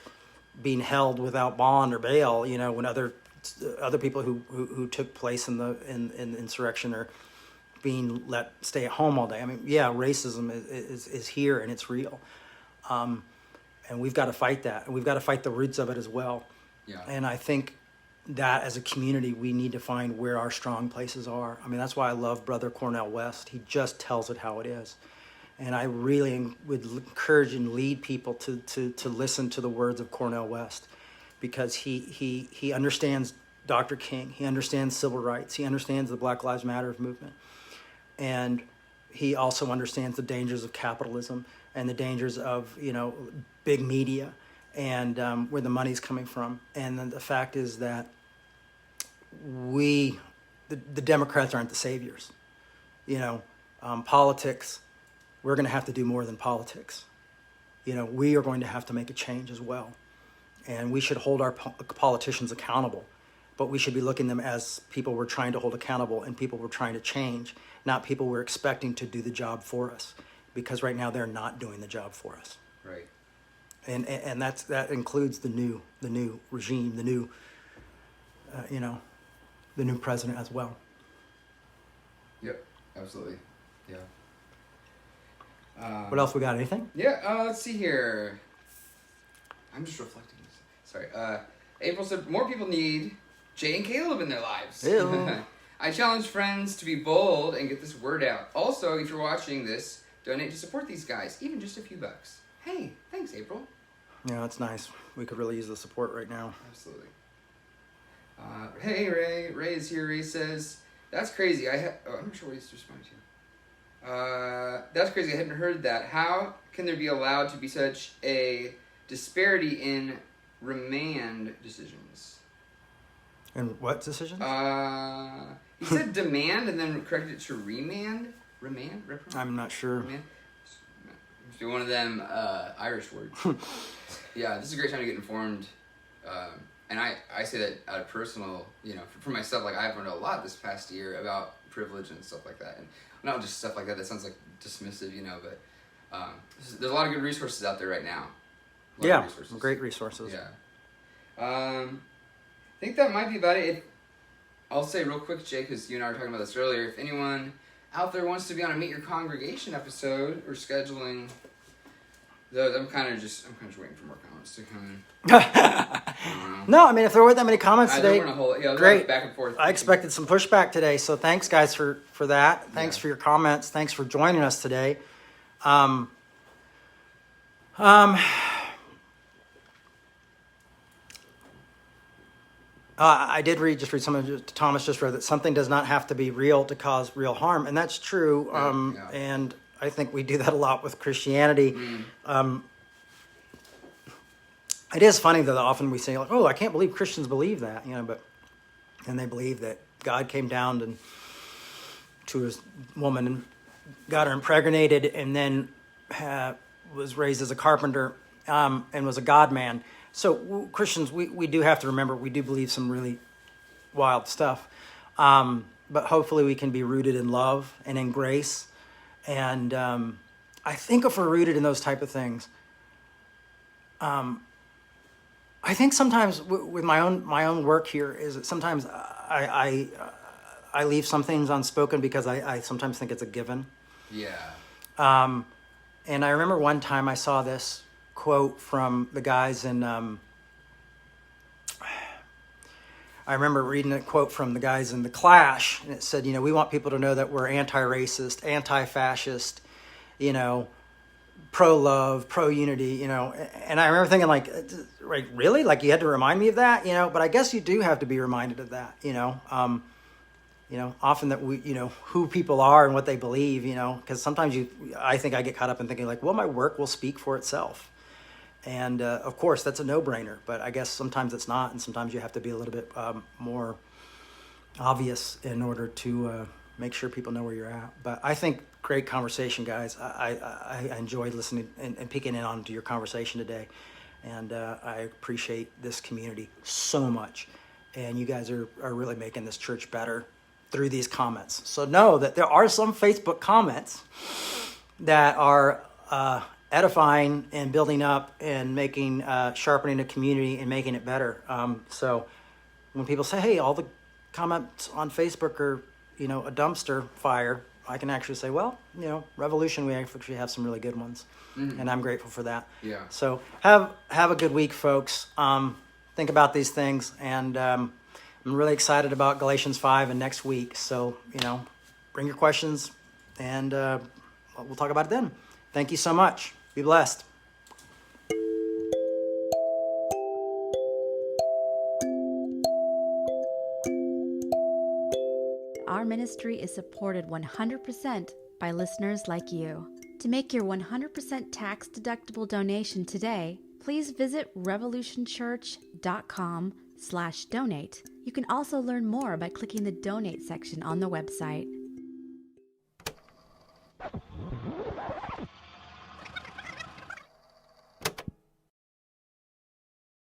being held without bond or bail, when other people who took place in the insurrection are being let stay at home all day. I mean, yeah, racism is here and it's real. And we've got to fight that. And we've got to fight the roots of it as well. Yeah. And I think that as a community, we need to find where our strong places are. I mean, that's why I love Brother Cornel West. He just tells it how it is. And I really would encourage and lead people to listen to the words of Cornel West, because he understands Dr. King. He understands civil rights. He understands the Black Lives Matter movement. And he also understands the dangers of capitalism and the dangers of, big media and where the money's coming from. And then the fact is that the Democrats aren't the saviors. Politics, we're going to have to do more than politics. We are going to have to make a change as well. And we should hold our politicians accountable, but we should be looking at them as people we're trying to hold accountable and people we're trying to change, not people we're expecting to do the job for us, because right now they're not doing the job for us. Right. And that includes the new regime, the new president as well. Yep, absolutely. Yeah. What else we got? Anything? Yeah. Let's see here. I'm just reflecting. Sorry. April said more people need Jay and Caleb in their lives. I challenge friends to be bold and get this word out. Also, if you're watching this, donate to support these guys, even just a few bucks. Hey, thanks, April. Yeah, that's nice. We could really use the support right now. Absolutely. Hey, Ray. Ray is here. Ray says, that's crazy. I'm not sure what he's responding to. That's crazy. I hadn't heard that. How can there be allowed to be such a disparity in remand decisions. And what decisions? He said demand and then corrected it to remand. Remand? I'm not sure. Remand? Must be one of them Irish words. Yeah, this is a great time to get informed. And I say that out of personal, for myself, like I've learned a lot this past year about privilege and stuff like that. And not just stuff like that sounds like dismissive, but there's a lot of good resources out there right now. Yeah, great resources. Yeah. I think that might be about it. I'll say real quick, Jay, because you and I were talking about this earlier. If anyone out there wants to be on a Meet Your Congregation episode, or scheduling those, I'm kind of just waiting for more comments to come in. No, I mean, if there weren't that many comments today, great. Back and forth. I expected some pushback today, so thanks, guys, for that. Thanks for your comments. Thanks for joining us today. I did read something Thomas just read, that something does not have to be real to cause real harm, and that's true. And I think we do that a lot with Christianity. It is funny that often we say, like, "Oh, I can't believe Christians believe that," and they believe that God came down to his woman and got her impregnated, and then was raised as a carpenter and was a God man. So Christians, we do have to remember, we do believe some really wild stuff. But hopefully we can be rooted in love and in grace. And I think if we're rooted in those type of things, I think sometimes with my own work here is that sometimes I leave some things unspoken because I sometimes think it's a given. Yeah. And I remember one time I saw this quote from the guys in I remember reading a quote from the guys in The Clash, and it said, we want people to know that we're anti-racist, anti-fascist, pro-love, pro-unity, and I remember thinking, like, really? Like, you had to remind me of that, but I guess you do have to be reminded of that, often that we, who people are and what they believe, because sometimes I think I get caught up in thinking, like, well, my work will speak for itself. And, of course, that's a no-brainer, but I guess sometimes it's not, and sometimes you have to be a little bit more obvious in order to make sure people know where you're at. But I think great conversation, guys. I enjoyed listening and peeking in onto your conversation today, and I appreciate this community so much. And you guys are really making this church better through these comments. So know that there are some Facebook comments that are edifying and building up and making sharpening the community and making it better. So when people say, hey, all the comments on Facebook are a dumpster fire, I can actually say, well, Revolution, we actually have some really good ones. And I'm grateful for that. Yeah. So have a good week, folks. Think about these things, and I'm really excited about Galatians 5 and next week. So bring your questions, and we'll talk about it then. Thank you so much. Be blessed. Our ministry is supported 100% by listeners like you. To make your 100% tax-deductible donation today, please visit revolutionchurch.com/donate. You can also learn more by clicking the donate section on the website.